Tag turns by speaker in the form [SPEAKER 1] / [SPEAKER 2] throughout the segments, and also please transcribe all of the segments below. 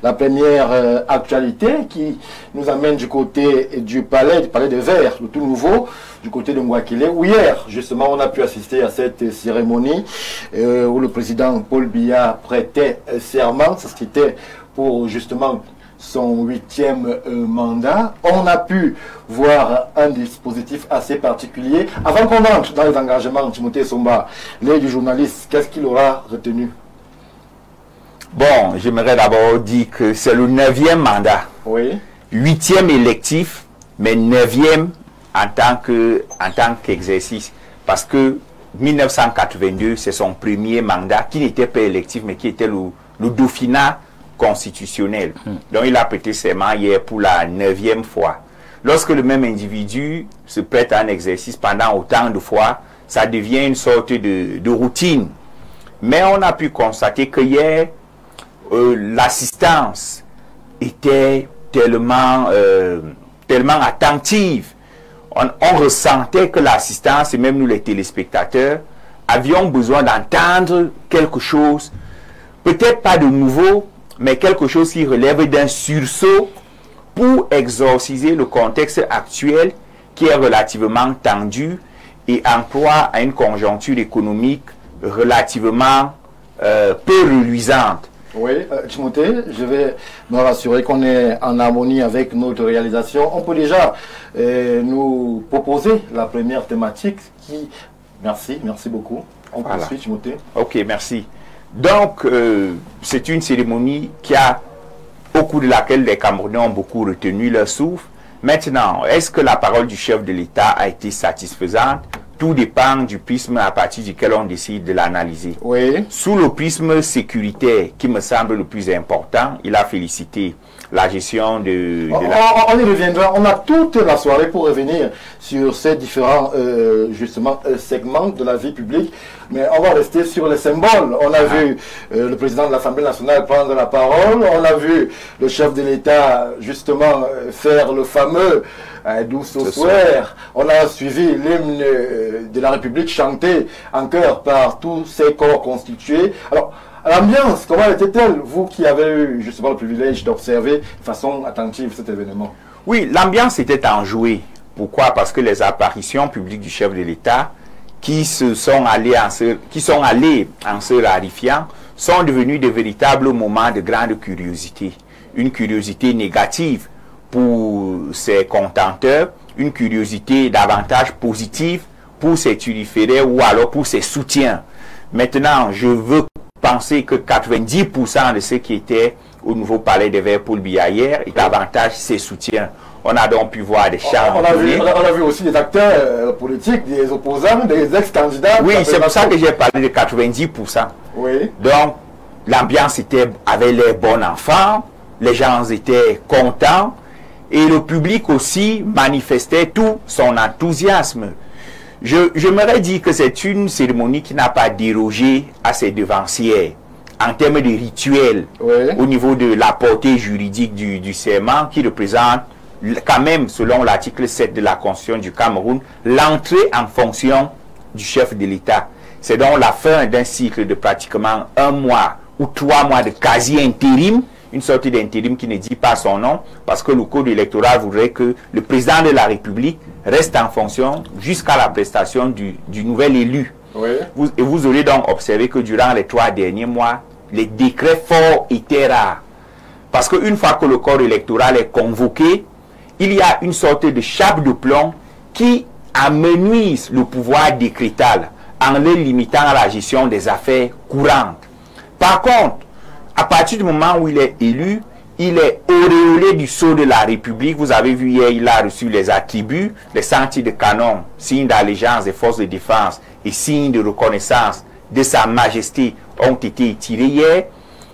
[SPEAKER 1] la première actualité qui nous amène du côté du palais des Verts, le tout nouveau, du côté de Ngouakile, où hier, justement, on a pu assister à cette cérémonie où le président Paul Biya prêtait serment. C'était pour justement son 8e mandat. On a pu voir un dispositif assez particulier. Avant qu'on entre dans les engagements, Timothée Somba, l'œil du journaliste, qu'est-ce qu'il aura retenu?
[SPEAKER 2] Bon, j'aimerais d'abord dire que c'est le 9e mandat.
[SPEAKER 1] Oui.
[SPEAKER 2] 8e électif, mais 9e en tant qu'exercice. Parce que 1982, c'est son premier mandat, qui n'était pas électif, mais qui était le dauphinat constitutionnel. Donc il a prêté serment hier pour la 9e fois. Lorsque le même individu se prête à un exercice pendant autant de fois, ça devient une sorte de routine. Mais on a pu constater que hier, l'assistance était tellement attentive. On ressentait que l'assistance, et même nous les téléspectateurs, avions besoin d'entendre quelque chose, peut-être pas de nouveau, mais quelque chose qui relève d'un sursaut pour exorciser le contexte actuel qui est relativement tendu et emploie à une conjoncture économique relativement peu reluisante.
[SPEAKER 1] Oui, Timothée, je vais me rassurer qu'on est en harmonie avec notre réalisation. On peut déjà nous proposer la première thématique qui... Merci beaucoup. On poursuit, Timothée.
[SPEAKER 2] Ok, merci. Donc, c'est une cérémonie au cours de laquelle les Camerounais ont beaucoup retenu leur souffle. Maintenant, est-ce que la parole du chef de l'État a été satisfaisante? Tout dépend du prisme à partir duquel on décide de l'analyser.
[SPEAKER 1] Oui.
[SPEAKER 2] Sous le prisme sécuritaire, qui me semble le plus important, il a félicité la gestion de
[SPEAKER 1] On y reviendra. On a toute la soirée pour revenir sur ces différents segments de la vie publique. Mais on va rester sur les symboles. On a vu le président de l'Assemblée nationale prendre la parole. On a vu le chef de l'État justement faire le fameux Douce au soir. On a suivi l'hymne de la République chanté en chœur par tous ces corps constitués. Alors, l'ambiance, comment était-elle, vous qui avez eu justement le privilège d'observer de façon attentive cet événement?
[SPEAKER 2] Oui, l'ambiance était enjouée. Pourquoi? Parce que les apparitions publiques du chef de l'État qui sont allées en se rarifiant sont devenues de véritables moments de grande curiosité. Une curiosité négative pour ses contenteurs, une curiosité davantage positive pour ses turiféraires ou alors pour ses soutiens. Maintenant, je veux penser que 90% de ceux qui étaient au nouveau palais des Verts Paul Biya hier et davantage ses soutiens. On a donc pu voir des chars.
[SPEAKER 1] On a vu aussi des acteurs politiques, des opposants, des ex-candidats.
[SPEAKER 2] Oui, c'est pour ça que j'ai parlé de 90%.
[SPEAKER 1] Oui.
[SPEAKER 2] Donc, l'ambiance avait l'air bon enfant, les gens étaient contents et le public aussi manifestait tout son enthousiasme. Je m'aurais dit que c'est une cérémonie qui n'a pas dérogé à ses devancières en termes de rituel,
[SPEAKER 1] oui,
[SPEAKER 2] au niveau de la portée juridique du serment qui représente quand même, selon l'article 7 de la Constitution du Cameroun, l'entrée en fonction du chef de l'État. C'est donc la fin d'un cycle de pratiquement 1 mois ou 3 mois de quasi-intérim, une sorte d'intérim qui ne dit pas son nom, parce que le code électoral voudrait que le président de la République reste en fonction jusqu'à la prestation du nouvel élu.
[SPEAKER 1] Oui.
[SPEAKER 2] Vous aurez donc observé que durant les 3 derniers mois, les décrets forts étaient rares. Parce qu'une fois que le corps électoral est convoqué, il y a une sorte de chape de plomb qui amenuise le pouvoir décrétal en le limitant à la gestion des affaires courantes. Par contre, à partir du moment où il est élu, il est auréolé du sceau de la République. Vous avez vu hier, il a reçu les attributs, les sentiers de canon, signes d'allégeance des forces de défense et signes de reconnaissance de sa majesté ont été tirés hier.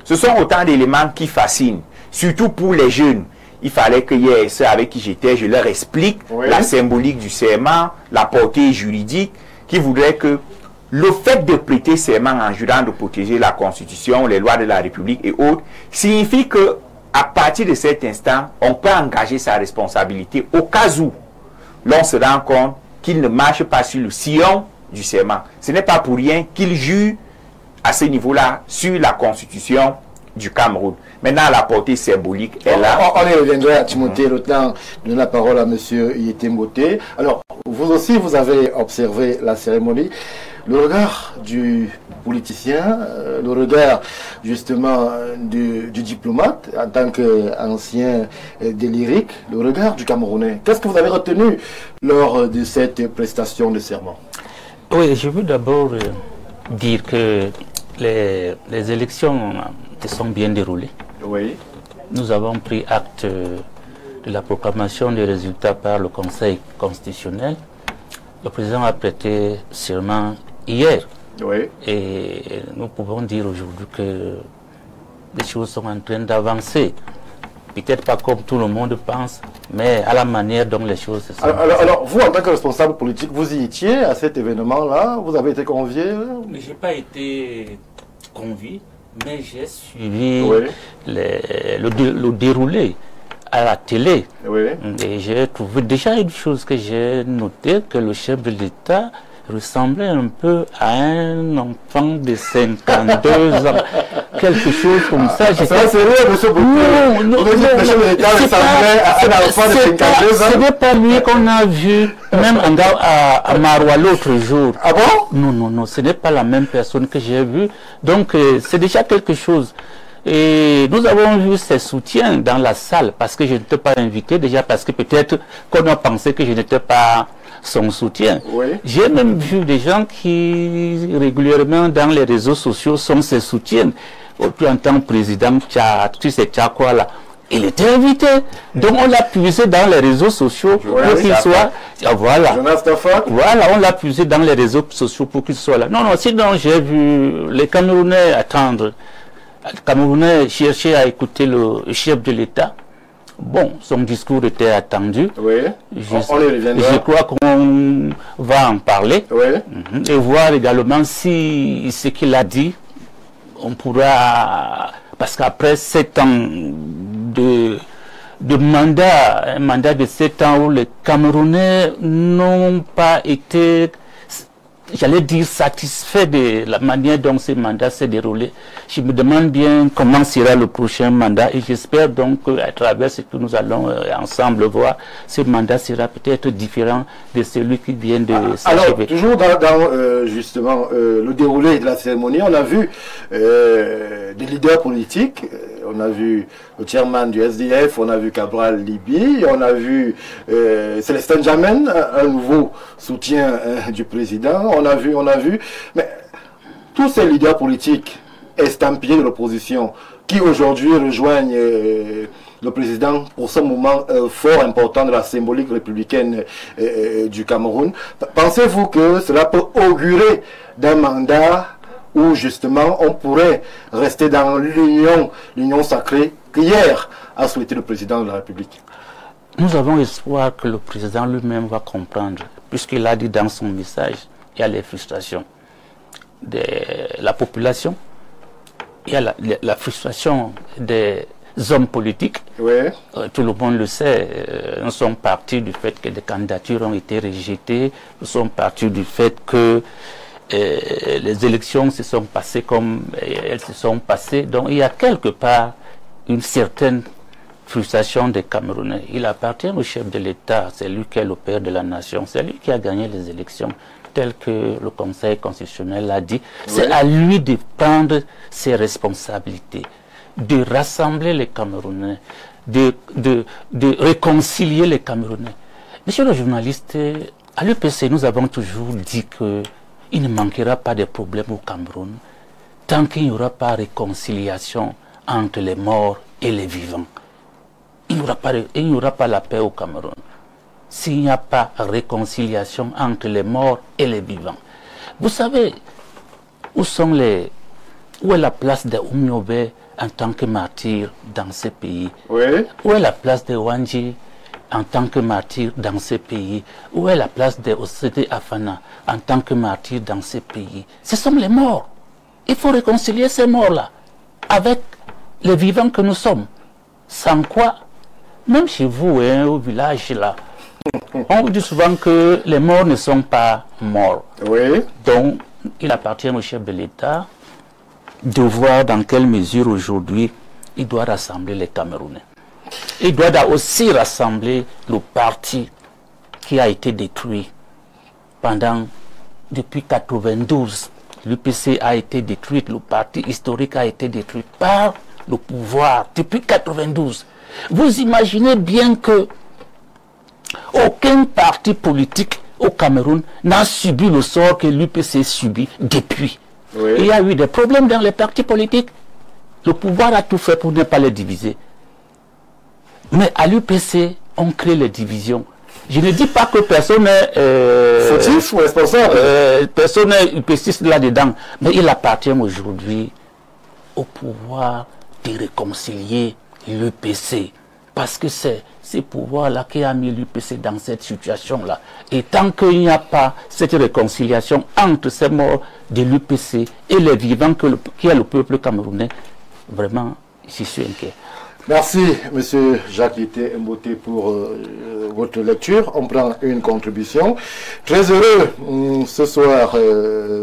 [SPEAKER 2] Ce sont autant d'éléments qui fascinent, surtout pour les jeunes. Il fallait que hier, ceux avec qui j'étais, je leur explique la symbolique du serment, la portée juridique, qui voudrait que le fait de prêter serment en jurant de protéger la Constitution, les lois de la République et autres, signifie que à partir de cet instant, on peut engager sa responsabilité au cas où l'on se rend compte qu'il ne marche pas sur le sillon du serment. Ce n'est pas pour rien qu'il jure à ce niveau-là sur la Constitution du Cameroun. Maintenant, la portée symbolique est là.
[SPEAKER 1] On y reviendra, Timothée, le temps de la parole à M. Yété-Moté. Alors, vous aussi, vous avez observé la cérémonie. Le regard du politicien, le regard justement du diplomate en tant qu'ancien des lyriques, le regard du Camerounais. Qu'est-ce que vous avez retenu lors de cette prestation de serment?
[SPEAKER 3] Oui, je veux d'abord dire que les élections se sont bien déroulées.
[SPEAKER 1] Oui.
[SPEAKER 3] Nous avons pris acte de la proclamation des résultats par le Conseil constitutionnel. Le président a prêté serment hier.
[SPEAKER 1] Oui.
[SPEAKER 3] Et nous pouvons dire aujourd'hui que les choses sont en train d'avancer. Peut-être pas comme tout le monde pense, mais à la manière dont les choses se sont
[SPEAKER 1] alors, vous, en tant que responsable politique, vous y étiez à cet événement-là? Vous avez été convié?
[SPEAKER 3] Je n'ai pas été convié, mais j'ai suivi le déroulé à la télé.
[SPEAKER 1] Oui.
[SPEAKER 3] Et j'ai trouvé déjà une chose que j'ai notée, que le chef de l'État ressemblait un peu à un enfant de 52 ans. Quelque chose comme ça.
[SPEAKER 1] C'est sérieux, monsieur Bouté?
[SPEAKER 3] Non,
[SPEAKER 1] le chef de l'État ressemblait à un enfant de 52 ans?
[SPEAKER 3] Ce n'est pas lui qu'on a vu, même à Maroua l'autre jour.
[SPEAKER 1] Ah bon?
[SPEAKER 3] Non, ce n'est pas la même personne que j'ai vue. Donc, c'est déjà quelque chose. Et nous avons vu ses soutiens dans la salle, parce que je n'étais pas invité, déjà parce que peut-être qu'on a pensé que je n'étais pas son soutien.
[SPEAKER 1] Oui.
[SPEAKER 3] J'ai même vu des gens qui régulièrement dans les réseaux sociaux sont ses soutiens. Tu entends président, tu sais quoi là. Il était invité. Donc on l'a puisé dans les réseaux sociaux pour qu'il soit. Voilà. Voilà, on l'a puisé dans les réseaux sociaux pour qu'il soit là. Non, sinon j'ai vu les Camerounais attendre. Les Camerounais cherchaient à écouter le chef de l'État. Bon, son discours était attendu.
[SPEAKER 1] Oui.
[SPEAKER 3] Je crois qu'on va en parler.
[SPEAKER 1] Oui.
[SPEAKER 3] Et voir également si ce qu'il a dit, on pourra... Parce qu'après 7 ans de mandat, un mandat de 7 ans où les Camerounais n'ont pas été, j'allais dire, satisfaits de la manière dont ce mandat s'est déroulé. Je me demande bien comment sera le prochain mandat et j'espère donc qu'à travers ce que nous allons ensemble voir, ce mandat sera peut-être différent de celui qui vient de s'achever.
[SPEAKER 1] Alors, toujours dans justement le déroulé de la cérémonie, on a vu des leaders politiques, on a vu le chairman du SDF, on a vu Cabral Libi, on a vu Célestin Jamen, un nouveau soutien du président, on a vu, mais tous ces leaders politiques estampillés de l'opposition qui aujourd'hui rejoignent le président pour ce moment fort important de la symbolique républicaine du Cameroun, pensez-vous que cela peut augurer d'un mandat où justement on pourrait rester dans l'union sacrée qu'hier a souhaité le président de la République?
[SPEAKER 3] Nous avons espoir que le président lui-même va comprendre, puisqu'il a dit dans son message, il y a les frustrations de la population, il y a la frustration des hommes politiques.
[SPEAKER 1] Oui.
[SPEAKER 3] Tout le monde le sait, nous sommes partis du fait que des candidatures ont été rejetées, nous sommes partis du fait que les élections se sont passées comme elles se sont passées. Donc il y a quelque part une certaine frustration des Camerounais. Il appartient au chef de l'État, c'est lui qui est le père de la nation, c'est lui qui a gagné les élections, tel que le Conseil constitutionnel l'a dit. Oui. C'est à lui de prendre ses responsabilités, de rassembler les Camerounais, de réconcilier les Camerounais. Monsieur le journaliste, à l'UPC, nous avons toujours dit qu'il ne manquera pas de problèmes au Cameroun tant qu'il n'y aura pas réconciliation entre les morts et les vivants. Il n'y aura pas la paix au Cameroun s'il n'y a pas réconciliation entre les morts et les vivants. Vous savez, où est la place de Oumiobe en tant que martyr dans ce pays?
[SPEAKER 1] Oui.
[SPEAKER 3] Où est la place de Wanji en tant que martyr dans ce pays? Où est la place de Ossété Afana en tant que martyr dans ce pays? Ce sont les morts. Il faut réconcilier ces morts-là avec les vivants que nous sommes. Sans quoi, même chez vous, au village là, on vous dit souvent que les morts ne sont pas morts.
[SPEAKER 1] Oui.
[SPEAKER 3] Donc, il appartient au chef de l'État de voir dans quelle mesure aujourd'hui il doit rassembler les Camerounais. Il doit aussi rassembler le parti qui a été détruit depuis 1992. L'UPC a été détruit, le parti historique a été détruit par le pouvoir depuis 1992. Vous imaginez bien que aucun parti politique au Cameroun n'a subi le sort que l'UPC subit depuis. Oui. Il y a eu des problèmes dans les partis politiques. Le pouvoir a tout fait pour ne pas les diviser. Mais à l'UPC, on crée les divisions. Je ne dis pas que personne n'est
[SPEAKER 1] fautif ou responsable.
[SPEAKER 3] Personne n'est UPCiste là-dedans. Mais il appartient aujourd'hui au pouvoir de réconcilier l'UPC. Parce que c'est ce pouvoir-là qui a mis l'UPC dans cette situation-là. Et tant qu'il n'y a pas cette réconciliation entre ces morts de l'UPC et les vivants qui est le peuple camerounais, vraiment, je suis inquiet.
[SPEAKER 1] Merci, M. Jacques Mboté, pour votre lecture. On prend une contribution. Très heureux ce soir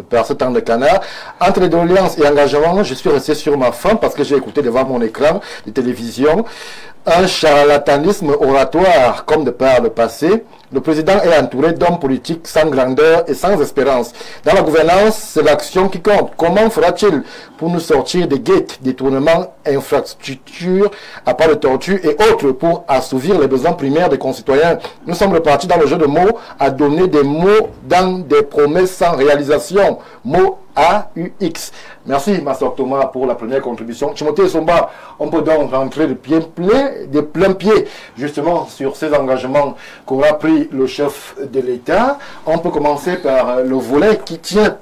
[SPEAKER 1] par ce temps de canard. Entre les doléances et engagement, je suis resté sur ma faim parce que j'ai écouté devant mon écran de télévision un charlatanisme oratoire comme de par le passé. Le président est entouré d'hommes politiques sans grandeur et sans espérance. Dans la gouvernance, c'est l'action qui compte. Comment fera-t-il pour nous sortir des guettes, détournements, infrastructures, appâts de tortue et autres pour assouvir les besoins primaires des concitoyens? Nous sommes repartis dans le jeu de mots à donner des mots dans des promesses sans réalisation. Mots AUX. Merci, Master Thomas, pour la première contribution. Timothée Somba, on peut donc rentrer de plein pied, justement, sur ces engagements qu'aura pris le chef de l'État. On peut commencer par le volet qui tient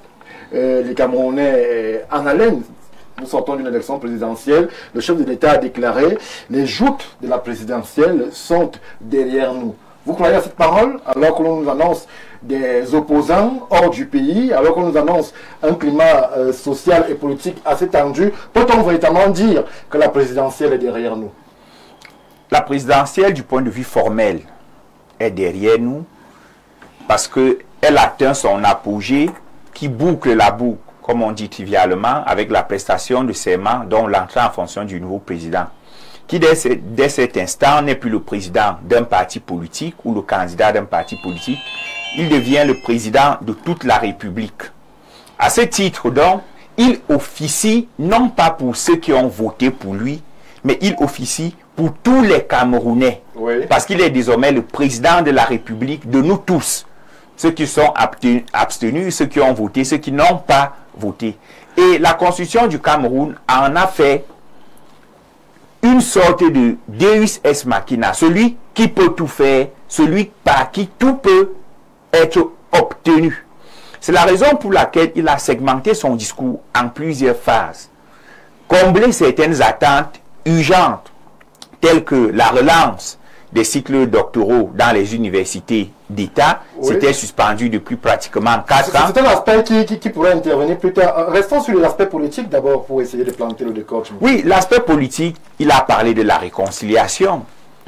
[SPEAKER 1] les Camerounais en haleine. Nous sortons d'une élection présidentielle. Le chef de l'État a déclaré « Les joutes de la présidentielle sont derrière nous ». Vous croyez à cette parole alors que l'on nous annonce des opposants hors du pays, alors qu'on nous annonce un climat social et politique assez tendu? Peut-on véritablement dire que la présidentielle est derrière nous?
[SPEAKER 2] La présidentielle, du point de vue formel, est derrière nous parce qu'elle atteint son apogée qui boucle la boucle, comme on dit trivialement, avec la prestation de serment dont l'entrée en fonction du nouveau président, qui dès cet instant n'est plus le président d'un parti politique ou le candidat d'un parti politique, il devient le président de toute la République. À ce titre donc, il officie non pas pour ceux qui ont voté pour lui, mais il officie pour tous les Camerounais. Oui. Parce qu'il est désormais le président de la République, de nous tous. Ceux qui sont abstenus, ceux qui ont voté, ceux qui n'ont pas voté. Et la Constitution du Cameroun en a fait une sorte de Deus ex machina, celui qui peut tout faire, celui par qui tout peut être obtenu. C'est la raison pour laquelle il a segmenté son discours en plusieurs phases. Combler certaines attentes urgentes, telles que la relance des cycles doctoraux dans les universités d'État, oui. C'était suspendu depuis pratiquement 4 ans.
[SPEAKER 1] C'est un aspect qui pourrait intervenir plus tard. Restons sur l'aspect politique d'abord pour essayer de planter le décor.
[SPEAKER 2] Oui, l'aspect politique, il a parlé de la réconciliation,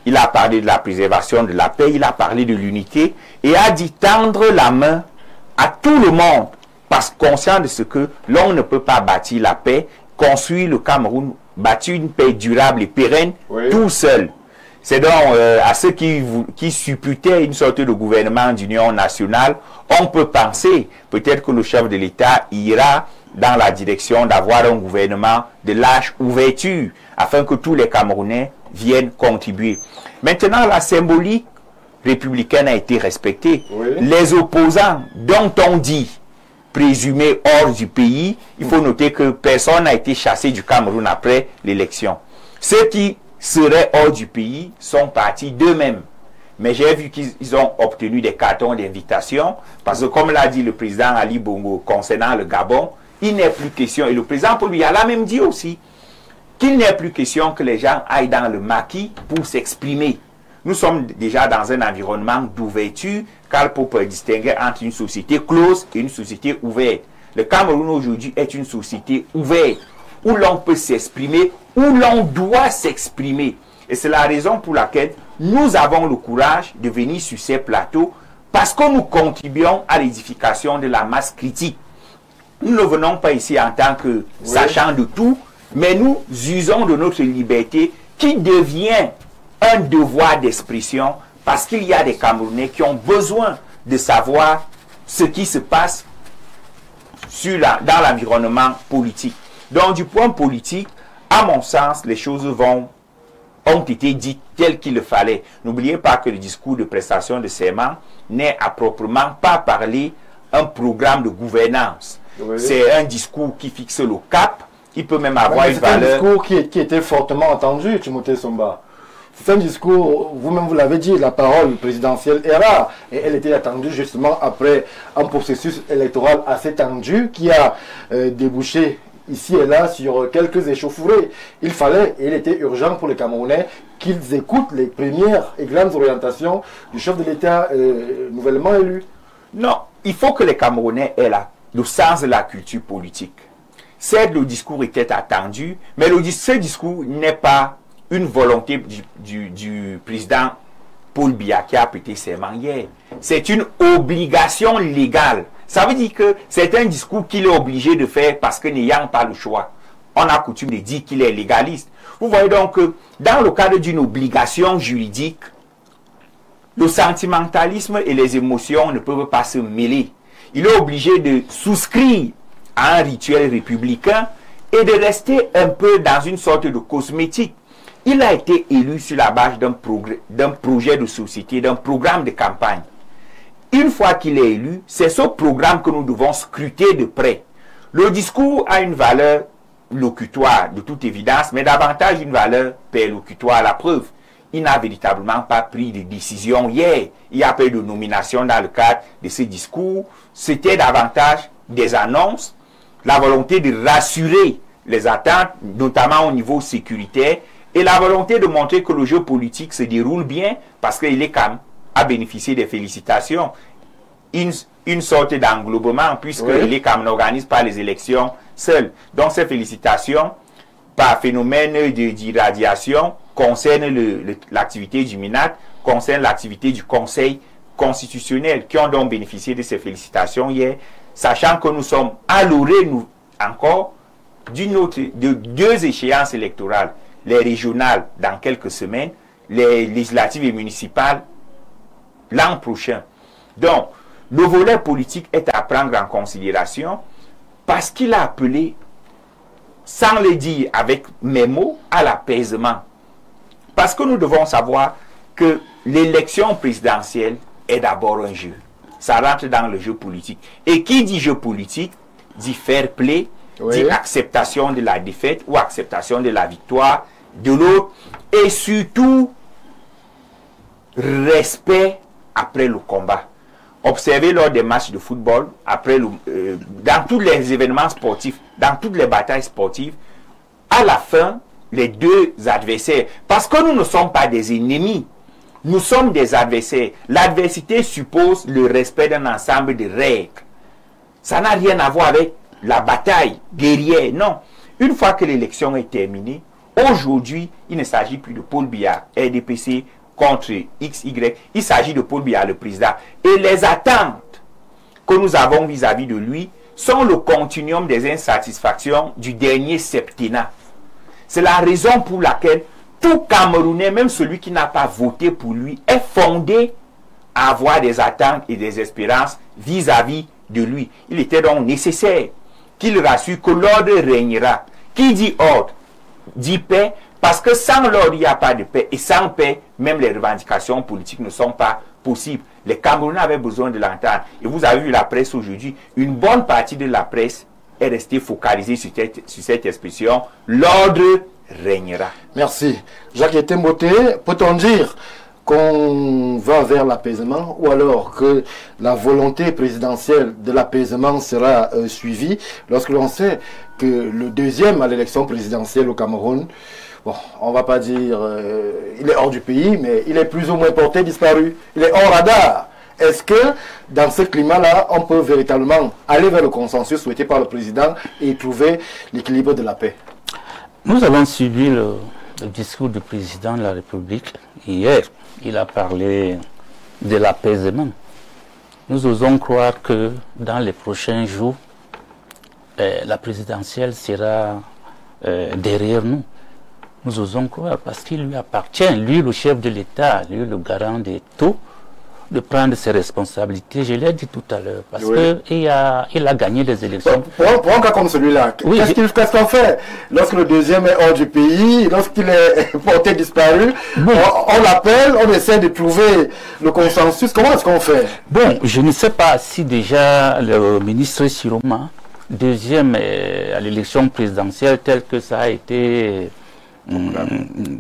[SPEAKER 2] il a parlé de la préservation de la paix, il a parlé de l'unité et a dit tendre la main à tout le monde, parce conscient de ce que l'on ne peut pas bâtir la paix, construire le Cameroun, bâtir une paix durable et pérenne, oui. Tout seul. C'est donc à ceux qui supputaient une sorte de gouvernement d'union nationale, on peut penser peut-être que le chef de l'État ira dans la direction d'avoir un gouvernement de large ouverture, afin que tous les Camerounais viennent contribuer. Maintenant, la symbolique républicaine a été respectée. Oui. Les opposants dont on dit présumés hors du pays, il faut noter que personne n'a été chassé du Cameroun après l'élection. Ceux qui seraient hors du pays sont partis d'eux-mêmes. Mais j'ai vu qu'ils ont obtenu des cartons d'invitation, parce que comme l'a dit le président Ali Bongo concernant le Gabon, il n'est plus question, et le président Paul Biya l'a même dit aussi, qu'il n'est plus question que les gens aillent dans le maquis pour s'exprimer. Nous sommes déjà dans un environnement d'ouverture, car pour distinguer entre une société close et une société ouverte. Le Cameroun aujourd'hui est une société ouverte, où l'on peut s'exprimer, où l'on doit s'exprimer. Et c'est la raison pour laquelle nous avons le courage de venir sur ces plateaux, parce que nous contribuons à l'édification de la masse critique. Nous ne venons pas ici en tant que sachant de tout, mais nous usons de notre liberté qui devient un devoir d'expression parce qu'il y a des Camerounais qui ont besoin de savoir ce qui se passe dans l'environnement politique. Donc du point politique, à mon sens, les choses ont été dites telles qu'il le fallait. N'oubliez pas que le discours de prestation de serment n'est à proprement pas parler un programme de gouvernance. Oui. C'est un discours qui fixe le cap. Il peut même avoir une valeur.
[SPEAKER 1] C'est un discours qui était fortement entendu, Timothée Somba. C'est un discours, vous-même vous l'avez dit, la parole présidentielle est rare. Et elle était attendue justement après un processus électoral assez tendu qui a débouché ici et là sur quelques échauffourées. Il fallait, et il était urgent pour les Camerounais qu'ils écoutent les premières et grandes orientations du chef de l'État nouvellement élu.
[SPEAKER 2] Non, il faut que les Camerounais aient le sens de la culture politique. Certes, le discours était attendu, mais ce discours n'est pas une volonté du président Paul Biya qui a prêté serment hier. C'est une obligation légale. Ça veut dire que c'est un discours qu'il est obligé de faire parce que n'ayant pas le choix. On a coutume de dire qu'il est légaliste. Vous voyez donc que dans le cadre d'une obligation juridique, le sentimentalisme et les émotions ne peuvent pas se mêler. Il est obligé de souscrire à un rituel républicain et de rester un peu dans une sorte de cosmétique. Il a été élu sur la base d'un projet de société, d'un programme de campagne. Une fois qu'il est élu, c'est ce programme que nous devons scruter de près. Le discours a une valeur locutoire, de toute évidence, mais davantage une valeur perlocutoire. La preuve, il n'a véritablement pas pris de décision hier. Il n'y a pas eu de nomination dans le cadre de ce discours. C'était davantage des annonces, la volonté de rassurer les attentes, notamment au niveau sécuritaire, et la volonté de montrer que le jeu politique se déroule bien parce qu'il est quand même à bénéficier des félicitations. Une sorte d'englobement puisque les Camerounais n'organisent pas les élections seuls. Donc ces félicitations, par phénomène d'irradiation, concernent l'activité du MINAT, concernent l'activité du Conseil constitutionnel, qui ont donc bénéficié de ces félicitations hier, sachant que nous sommes à l'orée, encore, de deux échéances électorales, les régionales dans quelques semaines, les législatives et municipales l'an prochain. Donc, le volet politique est à prendre en considération parce qu'il a appelé, sans le dire avec mes mots, à l'apaisement. Parce que nous devons savoir que l'élection présidentielle est d'abord un jeu. Ça rentre dans le jeu politique. Et qui dit jeu politique, dit fair play, dit acceptation de la défaite ou acceptation de la victoire de l'autre. Et surtout, respect après le combat. Observez lors des matchs de football, dans tous les événements sportifs, dans toutes les batailles sportives, à la fin, les deux adversaires, parce que nous ne sommes pas des ennemis, nous sommes des adversaires. L'adversité suppose le respect d'un ensemble de règles. Ça n'a rien à voir avec la bataille guerrière, non. Une fois que l'élection est terminée, aujourd'hui, il ne s'agit plus de Paul Biya, RDPC, contre XY, il s'agit de Paul Biya, le président. Et les attentes que nous avons vis-à-vis de lui sont le continuum des insatisfactions du dernier septennat. C'est la raison pour laquelle tout Camerounais, même celui qui n'a pas voté pour lui, est fondé à avoir des attentes et des espérances vis-à-vis de lui. Il était donc nécessaire qu'il rassure que l'ordre régnera. Qui dit ordre, dit paix, parce que sans l'ordre, il n'y a pas de paix. Et sans paix, même les revendications politiques ne sont pas possibles. Les Camerounais avaient besoin de l'entendre. Et vous avez vu la presse aujourd'hui. Une bonne partie de la presse est restée focalisée sur cette expression. L'ordre régnera.
[SPEAKER 1] Merci. Jacques Temboté, peut-on dire qu'on va vers l'apaisement ou alors que la volonté présidentielle de l'apaisement sera suivie lorsque l'on sait que le deuxième à l'élection présidentielle au Cameroun, bon, on ne va pas dire il est hors du pays, mais il est plus ou moins porté disparu. Il est hors radar. Est-ce que dans ce climat-là, on peut véritablement aller vers le consensus souhaité par le président et trouver l'équilibre de la paix?
[SPEAKER 3] Nous avons suivi le discours du président de la République hier. Il a parlé de l'apaisement. Nous osons croire que dans les prochains jours, la présidentielle sera derrière nous. Nous osons croire, parce qu'il lui appartient, lui le chef de l'État, lui le garant des taux, de prendre ses responsabilités. Je l'ai dit tout à l'heure, parce qu'il a gagné des élections.
[SPEAKER 1] Pour un cas comme celui-là,
[SPEAKER 3] oui,
[SPEAKER 1] qu'est-ce qu'on fait lorsque le deuxième est hors du pays, lorsqu'il est porté disparu? Bon. On l'appelle, on essaie de trouver le consensus. Comment est-ce qu'on fait?
[SPEAKER 3] Bon, je ne sais pas si déjà le ministre Chiroma, deuxième à l'élection présidentielle, tel que ça a été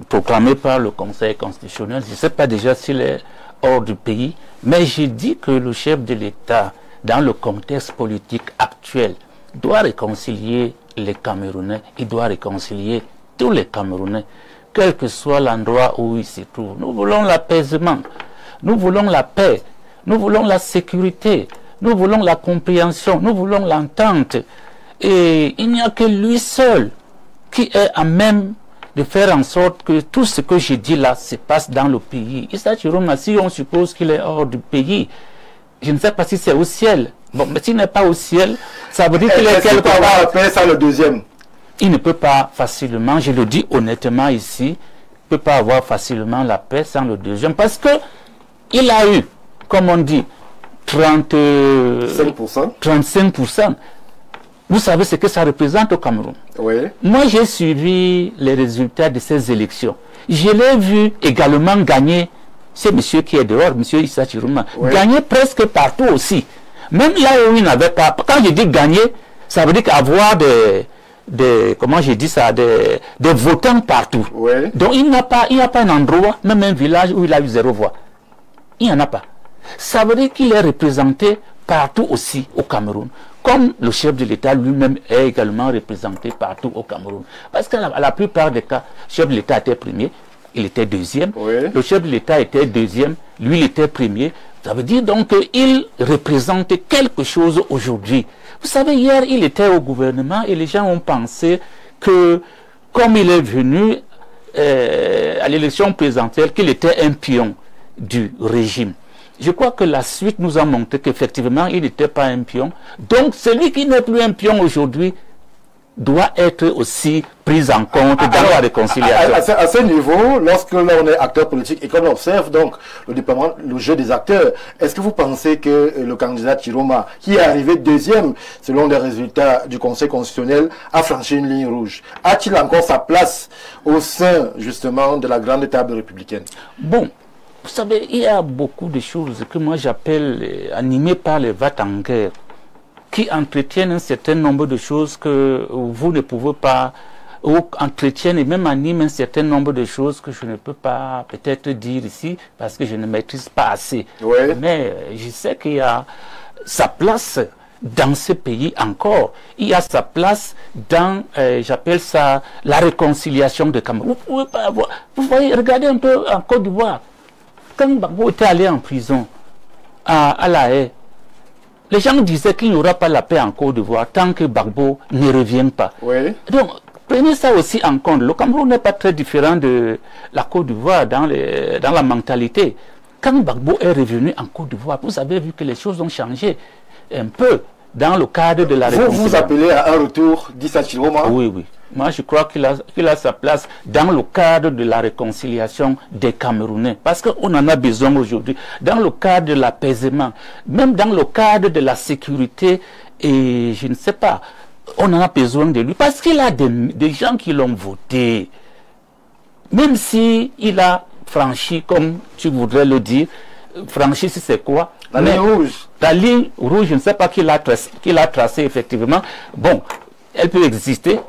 [SPEAKER 3] proclamé par le Conseil constitutionnel, je ne sais pas déjà s'il est hors du pays, mais j'ai dit que le chef de l'État, dans le contexte politique actuel, doit réconcilier les Camerounais, il doit réconcilier tous les Camerounais, quel que soit l'endroit où ils se trouvent. Nous voulons l'apaisement, nous voulons la paix, nous voulons la sécurité, nous voulons la compréhension, nous voulons l'entente. Et il n'y a que lui seul qui est à même de faire en sorte que tout ce que j'ai dit là se passe dans le pays. Issa Chiroma, si on suppose qu'il est hors du pays, je ne sais pas si c'est au ciel. Bon, mais s'il n'est pas au ciel, ça veut dire qu'il est quelque part.
[SPEAKER 1] Après ça, le deuxième.
[SPEAKER 3] Il ne peut pas facilement, je le dis honnêtement ici, il ne peut pas avoir facilement la paix sans le deuxième, parce que il a eu, comme on dit, 35%. Vous savez ce que ça représente au Cameroun.
[SPEAKER 1] Oui.
[SPEAKER 3] Moi, j'ai suivi les résultats de ces élections. Je l'ai vu également gagner, c'est monsieur qui est dehors, monsieur Issa Chiroma, gagner presque partout aussi. Même là où il n'avait pas, quand je dis gagner, ça veut dire qu'avoir comment j'ai dit ça, des votants partout.
[SPEAKER 1] Oui.
[SPEAKER 3] Donc il n'y a pas un endroit, même un village où il a eu 0 voix. Il n'y en a pas. Ça veut dire qu'il est représenté partout aussi au Cameroun. Comme le chef de l'État lui-même est également représenté partout au Cameroun. Parce que la plupart des cas, le chef de l'État était premier, il était deuxième.
[SPEAKER 1] Oui.
[SPEAKER 3] Le chef de l'État était deuxième, lui il était premier. Ça veut dire donc qu'il représente quelque chose aujourd'hui. Vous savez, hier il était au gouvernement et les gens ont pensé que comme il est venu à l'élection présidentielle, qu'il était un pion du régime. Je crois que la suite nous a montré qu'effectivement, il n'était pas un pion. Donc, celui qui n'est plus un pion aujourd'hui doit être aussi pris en compte dans la réconciliation.
[SPEAKER 1] À ce niveau, lorsque l'on est acteur politique et qu'on observe donc le déploiement, le jeu des acteurs, est-ce que vous pensez que le candidat Chiroma, qui est arrivé deuxième selon les résultats du Conseil constitutionnel, a franchi une ligne rouge? A-t-il encore sa place au sein justement de la grande table républicaine?
[SPEAKER 3] Bon. Vous savez, il y a beaucoup de choses que moi j'appelle animées par les va-t-en-guerre, qui entretiennent un certain nombre de choses que vous ne pouvez pas, ou entretiennent et même animent un certain nombre de choses que je ne peux pas peut-être dire ici, parce que je ne maîtrise pas assez.
[SPEAKER 1] Oui.
[SPEAKER 3] Mais je sais qu'il y a sa place dans ce pays encore. Il y a sa place dans, j'appelle ça, la réconciliation de Cameroun. Vous pouvez pas avoir, vous voyez, regardez un peu en Côte d'Ivoire. Quand Gbagbo était allé en prison à La Haye, les gens disaient qu'il n'y aura pas la paix en Côte d'Ivoire tant que Gbagbo ne revient pas.
[SPEAKER 1] Oui.
[SPEAKER 3] Donc, prenez ça aussi en compte. Le Cameroun n'est pas très différent de la Côte d'Ivoire dans la mentalité. Quand Gbagbo est revenu en Côte d'Ivoire, vous avez vu que les choses ont changé un peu dans le cadre de la réconciliation.
[SPEAKER 1] Vous appelez à un retour d'Issa Chiroma?
[SPEAKER 3] Oui, oui. Moi, je crois qu'il a sa place dans le cadre de la réconciliation des Camerounais. Parce qu'on en a besoin aujourd'hui. Dans le cadre de l'apaisement, même dans le cadre de la sécurité, et je ne sais pas, on en a besoin de lui. Parce qu'il a des gens qui l'ont voté. Même si il a franchi, comme tu voudrais le dire, franchi, c'est quoi?
[SPEAKER 1] La ligne rouge.
[SPEAKER 3] La ligne rouge, je ne sais pas qui l'a tracé effectivement. Bon, elle peut exister,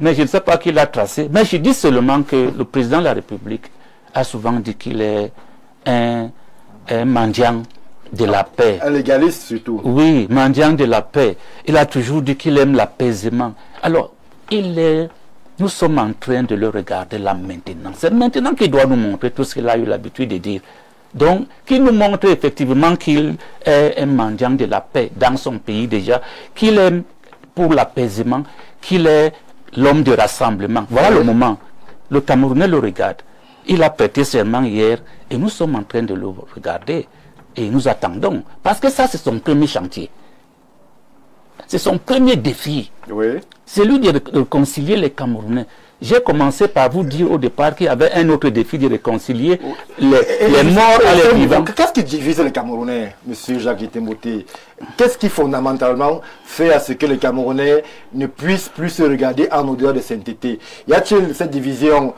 [SPEAKER 3] mais je ne sais pas qui l'a tracé. Mais je dis seulement que le président de la République a souvent dit qu'il est un mendiant de la paix.
[SPEAKER 1] Un légaliste surtout.
[SPEAKER 3] Oui, mendiant de la paix. Il a toujours dit qu'il aime l'apaisement. Alors, nous sommes en train de le regarder là maintenant. C'est maintenant qu'il doit nous montrer tout ce qu'il a eu l'habitude de dire. Donc, qu'il nous montre effectivement qu'il est un mendiant de la paix dans son pays déjà, qu'il aime pour l'apaisement, qu'il est l'homme de rassemblement. Voilà le moment. Le Camerounais le regarde. Il a prêté serment hier et nous sommes en train de le regarder et nous attendons. Parce que ça, c'est son premier chantier. C'est son premier défi.
[SPEAKER 1] Oui.
[SPEAKER 3] C'est lui de réconcilier les Camerounais. J'ai commencé par vous dire au départ qu'il y avait un autre défi de réconcilier les morts et les vivants.
[SPEAKER 1] Qu'est-ce qui divise les Camerounais, M. Jacques Temboté? Qu'est-ce qui fondamentalement fait à ce que les Camerounais ne puissent plus se regarder en odeur de sainteté? Y a-t-il cette division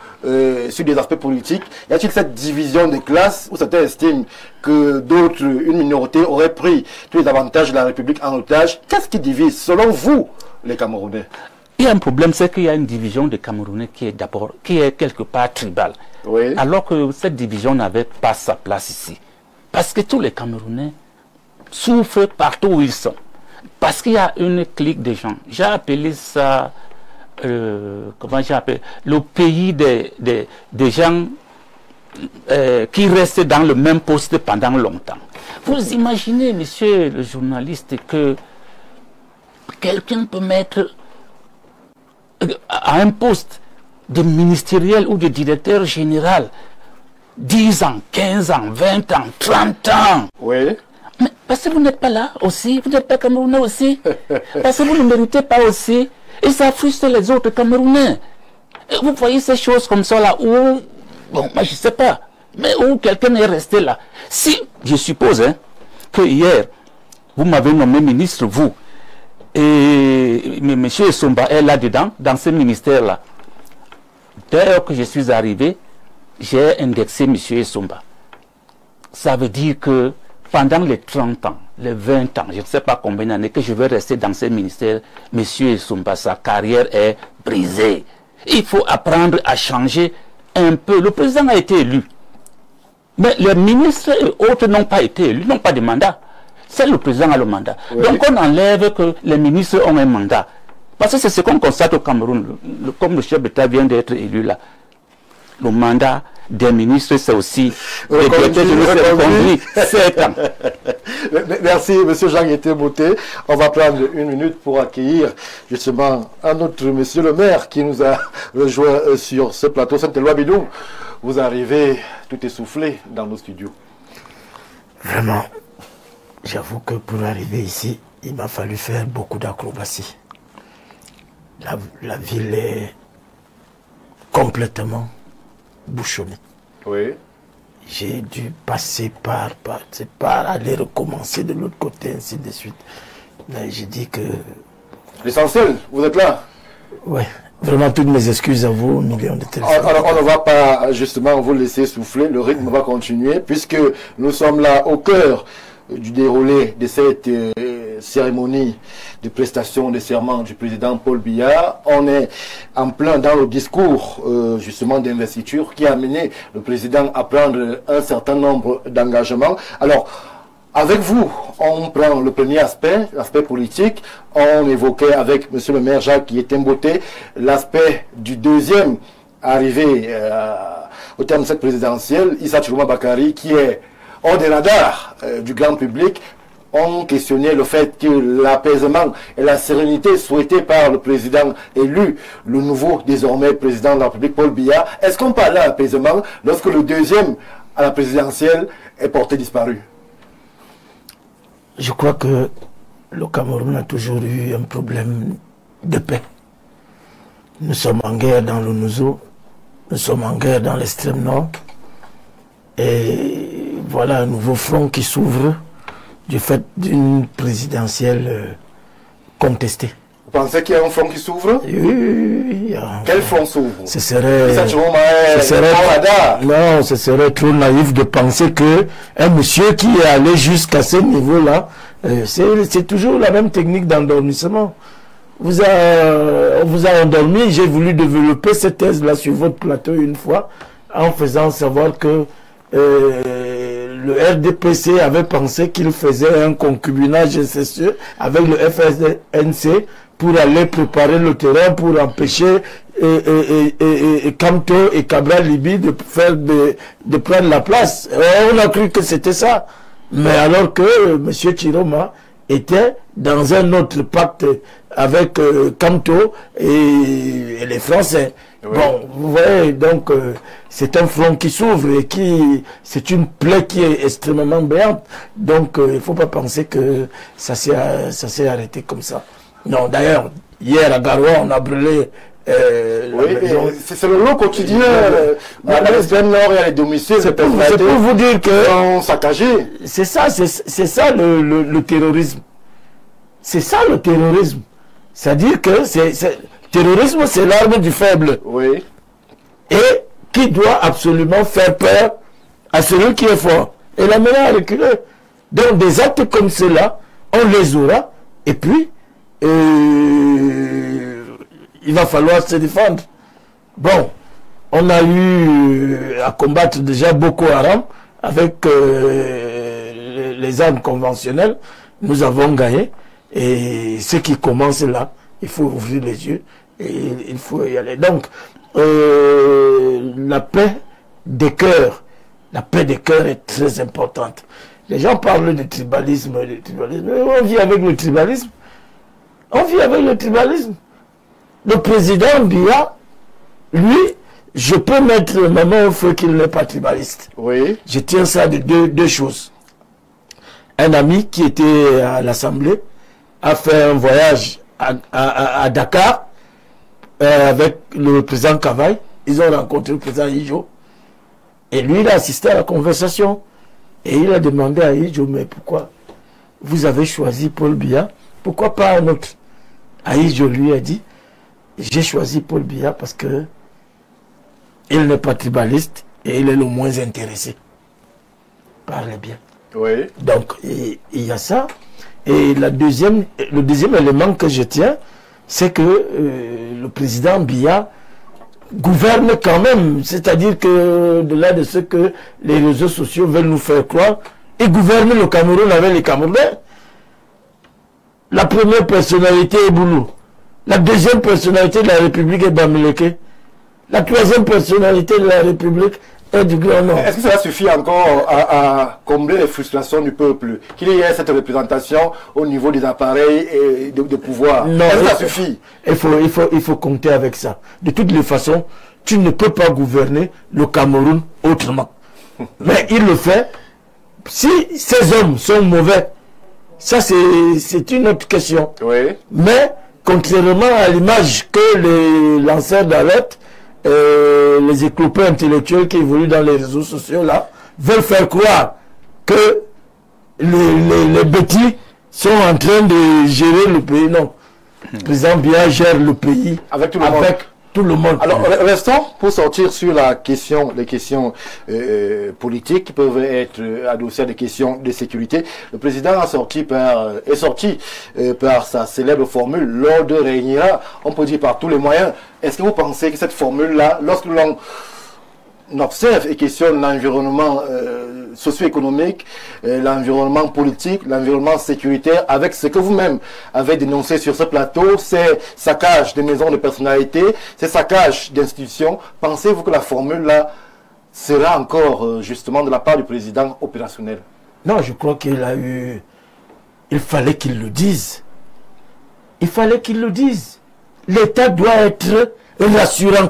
[SPEAKER 1] sur des aspects politiques? Y a-t-il cette division de classe où certains estiment que d'autres, une minorité, auraient pris tous les avantages de la République en otage? Qu'est-ce qui divise, selon vous, les Camerounais?
[SPEAKER 3] Il y a un problème, c'est qu'il y a une division des Camerounais qui est quelque part tribale.
[SPEAKER 1] Oui.
[SPEAKER 3] Alors que cette division n'avait pas sa place ici. Parce que tous les Camerounais souffrent partout où ils sont. Parce qu'il y a une clique de gens. J'ai appelé ça, comment j'ai appelé, le pays des gens qui restent dans le même poste pendant longtemps. Vous imaginez, monsieur le journaliste, que quelqu'un peut mettre à un poste de ministériel ou de directeur général 10 ans, 15 ans, 20 ans, 30 ans.
[SPEAKER 1] Oui.
[SPEAKER 3] Mais parce que vous n'êtes pas là aussi, vous n'êtes pas Camerounais aussi, parce que vous ne méritez pas aussi, et ça frustre les autres Camerounais. Et vous voyez ces choses comme ça là, où, bon, moi je ne sais pas, mais où quelqu'un est resté là. Si, je suppose, hein, que hier, vous m'avez nommé ministre, vous, et M. Essomba est là-dedans, dans ce ministère-là. Dès que je suis arrivé, j'ai indexé M. Essomba. Ça veut dire que pendant les 30 ans, les 20 ans, je ne sais pas combien d'années que je vais rester dans ce ministère, M. Essomba, sa carrière est brisée. Il faut apprendre à changer un peu. Le président a été élu. Mais les ministres et autres n'ont pas été élus, n'ont pas de mandat. C'est le président qui a le mandat. Oui. Donc on enlève que les ministres ont un mandat. Parce que c'est ce qu'on constate au Cameroun, comme le chef d'État vient d'être élu là. Le mandat des ministres, c'est aussi des directeurs généraux, 7 ans.
[SPEAKER 1] Merci, M. Jacques Temboté. On va prendre une minute pour accueillir justement un autre monsieur le maire qui nous a rejoint sur ce plateau. Saint-Éloi Bidou, vous arrivez tout essoufflé dans nos studios.
[SPEAKER 4] Vraiment. J'avoue que pour arriver ici, il m'a fallu faire beaucoup d'acrobaties. La ville est complètement bouchonnée.
[SPEAKER 1] Oui.
[SPEAKER 4] J'ai dû passer par aller recommencer de l'autre côté, ainsi de suite. Mais j'ai dit que...
[SPEAKER 1] L'essentiel, vous êtes là?
[SPEAKER 4] Oui. Vraiment, toutes mes excuses à vous, millions de téléphones.
[SPEAKER 1] Alors, on ne va pas justement vous laisser souffler, le rythme va continuer, puisque nous sommes là au cœur du déroulé de cette cérémonie de prestation de serment du président Paul Biya. On est en plein dans le discours justement d'investiture qui a amené le président à prendre un certain nombre d'engagements. Alors, avec vous, on prend le premier aspect, l'aspect politique. On évoquait avec monsieur le maire Jacques Temboté l'aspect du deuxième arrivé au terme de cette présidentielle, Issa Tchiloma Bakary, qui est hors des radars du grand public. On questionnait le fait que l'apaisement et la sérénité souhaités par le président élu, le nouveau désormais président de la République Paul Biya, est-ce qu'on parlait d'apaisement lorsque le deuxième à la présidentielle est porté disparu?
[SPEAKER 4] Je crois que le Cameroun a toujours eu un problème de paix. Nous sommes en guerre dans le Nouzo, nous sommes en guerre dans l'extrême nord, et voilà un nouveau front qui s'ouvre du fait d'une présidentielle contestée.
[SPEAKER 1] Vous pensez qu'il y a un front qui s'ouvre?
[SPEAKER 4] Oui.
[SPEAKER 1] Quel front s'ouvre?
[SPEAKER 4] Ce serait trop naïf de penser que un monsieur qui est allé jusqu'à ce niveau-là, c'est toujours la même technique d'endormissement. On vous a endormi. J'ai voulu développer cette thèse-là sur votre plateau une fois, en faisant savoir que le RDPC avait pensé qu'il faisait un concubinage incestueux avec le FSNC pour aller préparer le terrain pour empêcher Kamto et Cabral Libi de prendre la place. On a cru que c'était ça. Mais alors que M. Chiroma était dans un autre pacte avec Kamto et les Français. Oui. Bon, vous voyez, donc c'est un front qui s'ouvre et c'est une plaie qui est extrêmement béante. Donc il ne faut pas penser que ça s'est arrêté comme ça. Non, d'ailleurs, hier à Garoua, on a brûlé...
[SPEAKER 1] c'est le lot quotidien. Dans l'extrême nord, il y a les domiciles.
[SPEAKER 4] C'est pour vous dire que...
[SPEAKER 1] sont saccagés.
[SPEAKER 4] C'est ça le terrorisme. C'est ça le terrorisme. C'est-à-dire que terrorisme, c'est l'arme du faible.
[SPEAKER 1] Oui.
[SPEAKER 4] Et qui doit absolument faire peur à celui qui est fort. Et l'amener à reculer. Donc des actes comme cela, on les aura. Et puis, il va falloir se défendre. Bon, on a eu à combattre déjà Boko Haram avec les armes conventionnelles. Nous avons gagné. Et ce qui commence là, il faut ouvrir les yeux et il faut y aller. Donc, la paix des cœurs est très importante. Les gens parlent de tribalisme, on vit avec le tribalisme. On vit avec le tribalisme. Le président Biya, lui, je peux mettre ma main au feu qu'il n'est pas tribaliste.
[SPEAKER 1] Oui.
[SPEAKER 4] Je tiens ça de deux choses. Un ami qui était à l'Assemblée a fait un voyage à Dakar avec le président Kavaï. Ils ont rencontré le président Ijo. Et lui, il a assisté à la conversation. Et il a demandé à Ijo, mais pourquoi vous avez choisi Paul Biya? Pourquoi pas un autre? Ijo lui a dit, j'ai choisi Paul Biya parce que il n'est pas tribaliste et il est le moins intéressé par les biens.
[SPEAKER 1] Oui.
[SPEAKER 4] Donc, il y a ça. Et le deuxième élément que je tiens, c'est que le président Biya gouverne quand même. C'est-à-dire que, de-delà de ce que les réseaux sociaux veulent nous faire croire, il gouverne le Cameroun avec les Camerounais. La première personnalité est Boulou. La deuxième personnalité de la République est Bamileke. La troisième personnalité de la République est du Grand Nord.
[SPEAKER 1] Est-ce que cela suffit encore à combler les frustrations du peuple? Qu'il y ait cette représentation au niveau des appareils et de pouvoir?
[SPEAKER 4] Non,
[SPEAKER 1] est-ce que ça suffit?
[SPEAKER 4] Il faut compter avec ça. De toutes les façons, tu ne peux pas gouverner le Cameroun autrement. Mais il le fait. Si ces hommes sont mauvais, ça c'est une autre question.
[SPEAKER 1] Oui.
[SPEAKER 4] Mais contrairement à l'image que les lanceurs d'alerte, les éclopés intellectuels qui évoluent dans les réseaux sociaux là, veulent faire croire que les bêtis sont en train de gérer le pays. Non. Le président Biya gère le pays avec tout le monde.
[SPEAKER 1] Alors, restons pour sortir sur les questions politiques qui peuvent être adossées à des questions de sécurité. Le président est sorti par sa célèbre formule, l'ordre régnera, on peut dire par tous les moyens. Est-ce que vous pensez que cette formule-là, lorsque l'on observe et questionne l'environnement socio-économique, l'environnement politique, l'environnement sécuritaire, avec ce que vous-même avez dénoncé sur ce plateau, ces saccages de maisons de personnalités, ces saccages d'institutions, pensez-vous que la formule-là sera encore justement de la part du président opérationnel?
[SPEAKER 4] Non, je crois qu'il fallait qu'il le dise. Il fallait qu'il le dise. L'État doit être rassurant.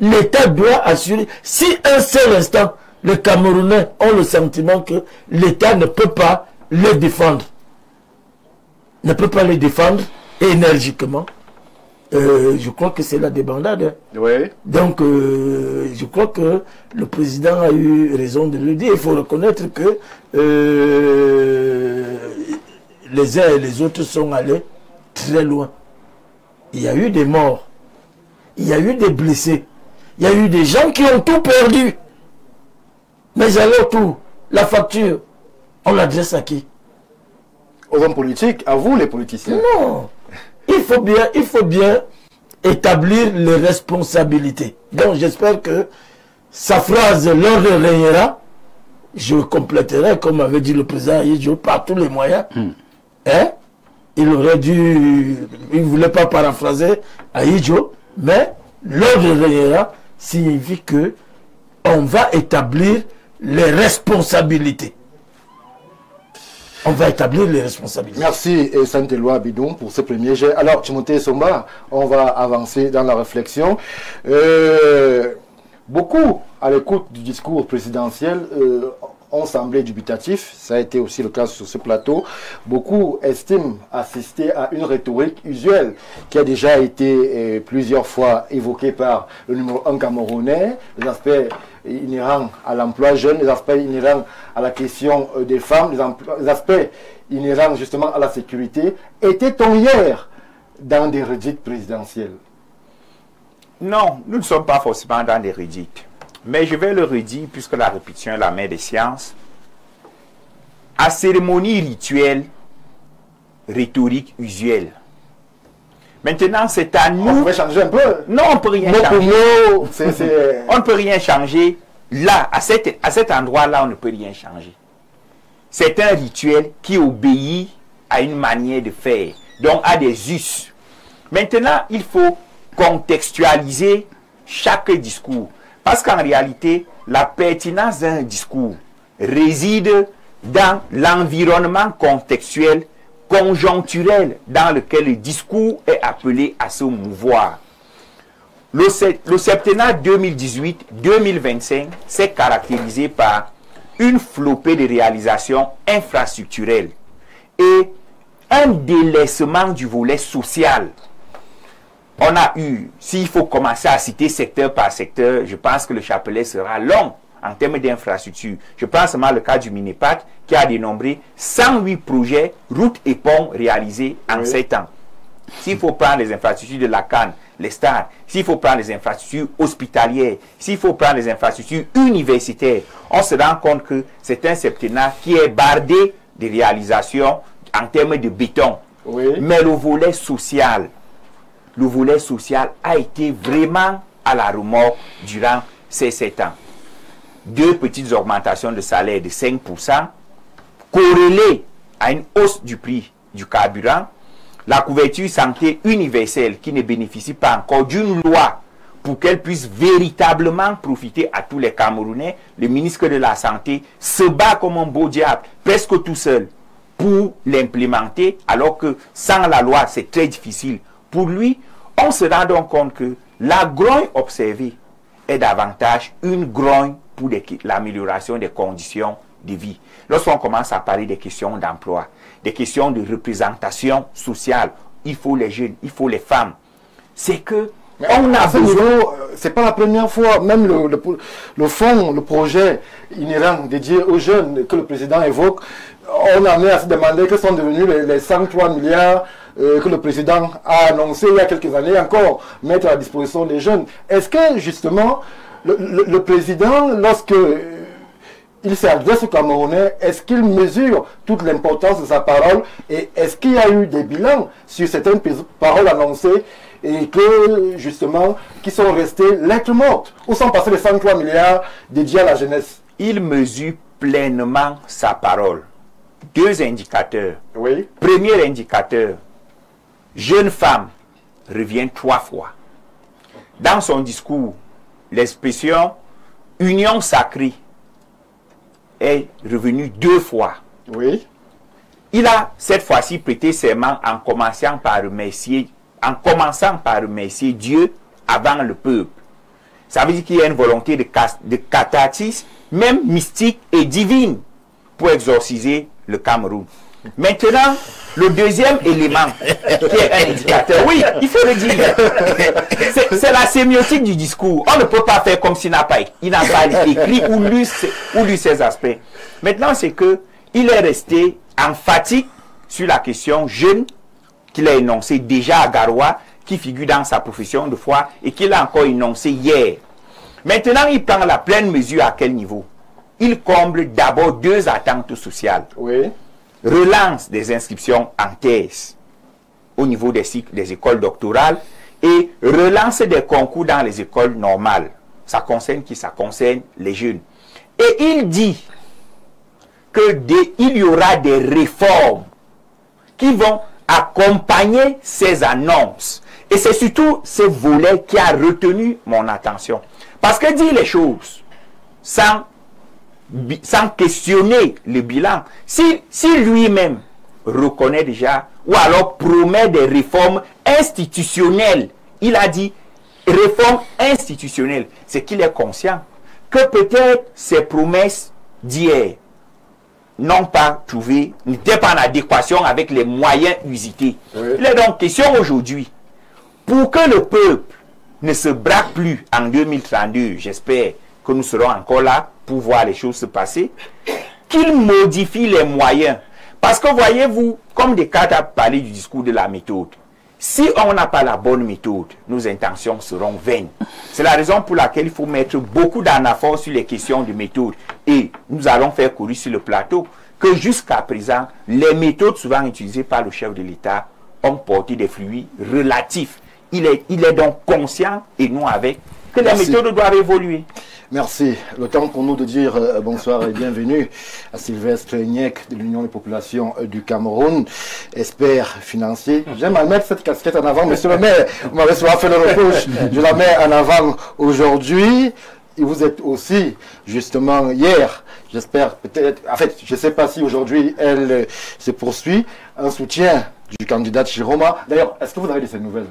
[SPEAKER 4] L'État doit assurer. Si un seul instant, les Camerounais ont le sentiment que l'État ne peut pas les défendre, ne peut pas les défendre énergiquement, je crois que c'est la débandade. Oui. Donc, je crois que le président a eu raison de le dire. Il faut reconnaître que les uns et les autres sont allés très loin. Il y a eu des morts. Il y a eu des blessés. Il y a eu des gens qui ont tout perdu. Mais alors tout, la facture, on l'adresse à qui?
[SPEAKER 1] Aux hommes politiques, à vous les politiciens.
[SPEAKER 4] Non. Il faut bien établir les responsabilités. Donc j'espère que sa phrase, l'ordre régnera, je compléterai, comme avait dit le président Ijo, par tous les moyens. Hein? Il aurait dû, il ne voulait pas paraphraser à Ijo, mais l'ordre régnera signifie que on va établir les responsabilités. On va établir les responsabilités.
[SPEAKER 1] Merci Santelwa Abidou pour ce premier jet. Alors Timothée Somba, on va avancer dans la réflexion. Beaucoup à l'écoute du discours présidentiel ont semblé dubitatifs. Ça a été aussi le cas sur ce plateau. Beaucoup estiment assister à une rhétorique usuelle qui a déjà été plusieurs fois évoquée par le numéro 1 camerounais, les aspects inhérents à l'emploi jeune, les aspects inhérents à la question des femmes, les aspects inhérents justement à la sécurité. Était-on hier dans des redites présidentielles?
[SPEAKER 2] Non, nous ne sommes pas forcément dans des redites. Mais je vais le redire, puisque la répétition est la mère des sciences. À cérémonie rituelle, rhétorique usuelle. Maintenant, c'est à nous...
[SPEAKER 1] On peut changer un peu.
[SPEAKER 2] Non, on ne peut rien changer. On ne peut rien changer. Là, à cet endroit-là, on ne peut rien changer. C'est un rituel qui obéit à une manière de faire, donc à des us. Maintenant, il faut contextualiser chaque discours. Parce qu'en réalité, la pertinence d'un discours réside dans l'environnement contextuel, conjoncturel, dans lequel le discours est appelé à se mouvoir. Le septennat 2018-2025 s'est caractérisé par une flopée de réalisations infrastructurelles et un délaissement du volet social. On a eu, s'il faut commencer à citer secteur par secteur, je pense que le chapelet sera long en termes d'infrastructure. Je pense seulement le cas du Minepac qui a dénombré 108 projets, routes et ponts réalisés en 7 ans. S'il faut prendre les infrastructures de la Cannes, les stades, s'il faut prendre les infrastructures hospitalières, s'il faut prendre les infrastructures universitaires, on se rend compte que c'est un septennat qui est bardé de réalisations en termes de béton.
[SPEAKER 1] Oui.
[SPEAKER 2] Mais le volet social a été vraiment à la remorque durant ces 7 ans. 2 petites augmentations de salaire de 5%, corrélées à une hausse du prix du carburant, la couverture santé universelle qui ne bénéficie pas encore d'une loi pour qu'elle puisse véritablement profiter à tous les Camerounais. Le ministre de la Santé se bat comme un beau diable, presque tout seul, pour l'implémenter, alors que sans la loi, c'est très difficile. Pour lui, on se rend donc compte que la grogne observée est davantage une grogne pour l'amélioration des conditions de vie. Lorsqu'on commence à parler des questions d'emploi, des questions de représentation sociale, il faut les jeunes, il faut les femmes. C'est que
[SPEAKER 1] on a à ce niveau, c'est pas la première fois, même le fonds, le projet inhérent dédié aux jeunes que le président évoque, on en est à se demander que sont devenus les 103 milliards que le président a annoncé il y a quelques années encore, mettre à la disposition des jeunes. Est-ce que justement, le président, lorsque il s'adresse aux Camerounais, est-ce qu'il mesure toute l'importance de sa parole et est-ce qu'il y a eu des bilans sur certaines paroles annoncées et que, justement, qui sont restées lettres mortes? Où sont passés les 103 milliards dédiés à la jeunesse?
[SPEAKER 2] Il mesure pleinement sa parole. 2 indicateurs.
[SPEAKER 1] Oui.
[SPEAKER 2] Premier indicateur, jeune femme revient 3 fois. Dans son discours, l'expression union sacrée est revenue 2 fois.
[SPEAKER 1] Oui.
[SPEAKER 2] Il a cette fois-ci prêté serment en commençant par remercier Dieu avant le peuple. Ça veut dire qu'il y a une volonté de catharsis, même mystique et divine, pour exorciser le Cameroun. Maintenant, le deuxième élément, qui est un indicateur, oui, il faut le dire, c'est la sémiotique du discours. On ne peut pas faire comme s'il n'a pas écrit ou lu ces aspects. Maintenant, c'est que il est resté emphatique sur la question jeune qu'il a énoncé déjà à Garoua, qui figure dans sa profession de foi et qu'il a encore énoncé hier. Maintenant, il prend la pleine mesure à quel niveau? Il comble d'abord 2 attentes sociales.
[SPEAKER 1] Oui.
[SPEAKER 2] Relance des inscriptions en thèse au niveau des cycles des écoles doctorales et relance des concours dans les écoles normales. Ça concerne qui? Ça concerne les jeunes. Et il dit qu'il y aura des réformes qui vont accompagner ces annonces. Et c'est surtout ce volet qui a retenu mon attention. Parce que dire les choses sans questionner le bilan, si lui-même reconnaît déjà, ou alors promet des réformes institutionnelles, il a dit réformes institutionnelles, c'est qu'il est conscient que peut-être ces promesses d'hier n'ont pas trouvé, n'étaient pas en adéquation avec les moyens usités. Oui. Il est donc question aujourd'hui, pour que le peuple ne se braque plus en 2032, j'espère que nous serons encore là pour voir les choses se passer, qu'il modifie les moyens. Parce que voyez-vous, comme Descartes a parlé du discours de la méthode, si on n'a pas la bonne méthode, nos intentions seront vaines. C'est la raison pour laquelle il faut mettre beaucoup d'anaphore sur les questions de méthode. Et nous allons faire courir sur le plateau que jusqu'à présent, les méthodes souvent utilisées par le chef de l'État ont porté des fruits relatifs. Il est donc conscient, et nous avec, que les méthodes doivent évoluer.
[SPEAKER 1] Merci. Le temps pour nous de dire bonsoir et bienvenue à Sylvestre Niek de l'Union des populations du Cameroun, expert financier. J'aime mettre cette casquette en avant, monsieur le maire, vous m'avez souvent fait le reproche, je la mets en avant aujourd'hui. Et vous êtes aussi, justement, hier, j'espère peut-être, en fait, je ne sais pas si aujourd'hui elle se poursuit, un soutien du candidat Chiroma. D'ailleurs, est-ce que vous avez de ces nouvelles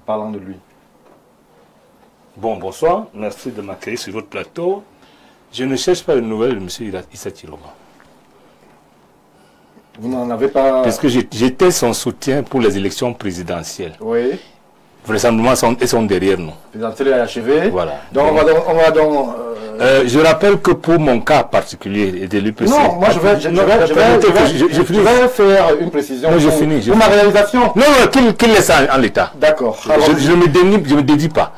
[SPEAKER 1] parlant de lui?
[SPEAKER 5] Bon, bonsoir, merci de m'accueillir sur votre plateau. Je ne cherche pas de nouvelles de M. Issa Chiroma.
[SPEAKER 1] Vous n'en avez pas...
[SPEAKER 5] Parce que j'étais son soutien pour les élections présidentielles.
[SPEAKER 1] Oui.
[SPEAKER 5] Vraisemblablement, ils sont derrière nous.
[SPEAKER 1] Présidentielle est achevée.
[SPEAKER 5] Voilà.
[SPEAKER 1] Donc, on va donc...
[SPEAKER 5] je rappelle que pour mon cas particulier de l'UPC...
[SPEAKER 1] Non, moi je vais faire une précision.
[SPEAKER 5] Non, je finis.
[SPEAKER 1] Pour ma réalisation.
[SPEAKER 5] Non, qu'il laisse en l'état.
[SPEAKER 1] D'accord.
[SPEAKER 5] Je ne me dédie pas.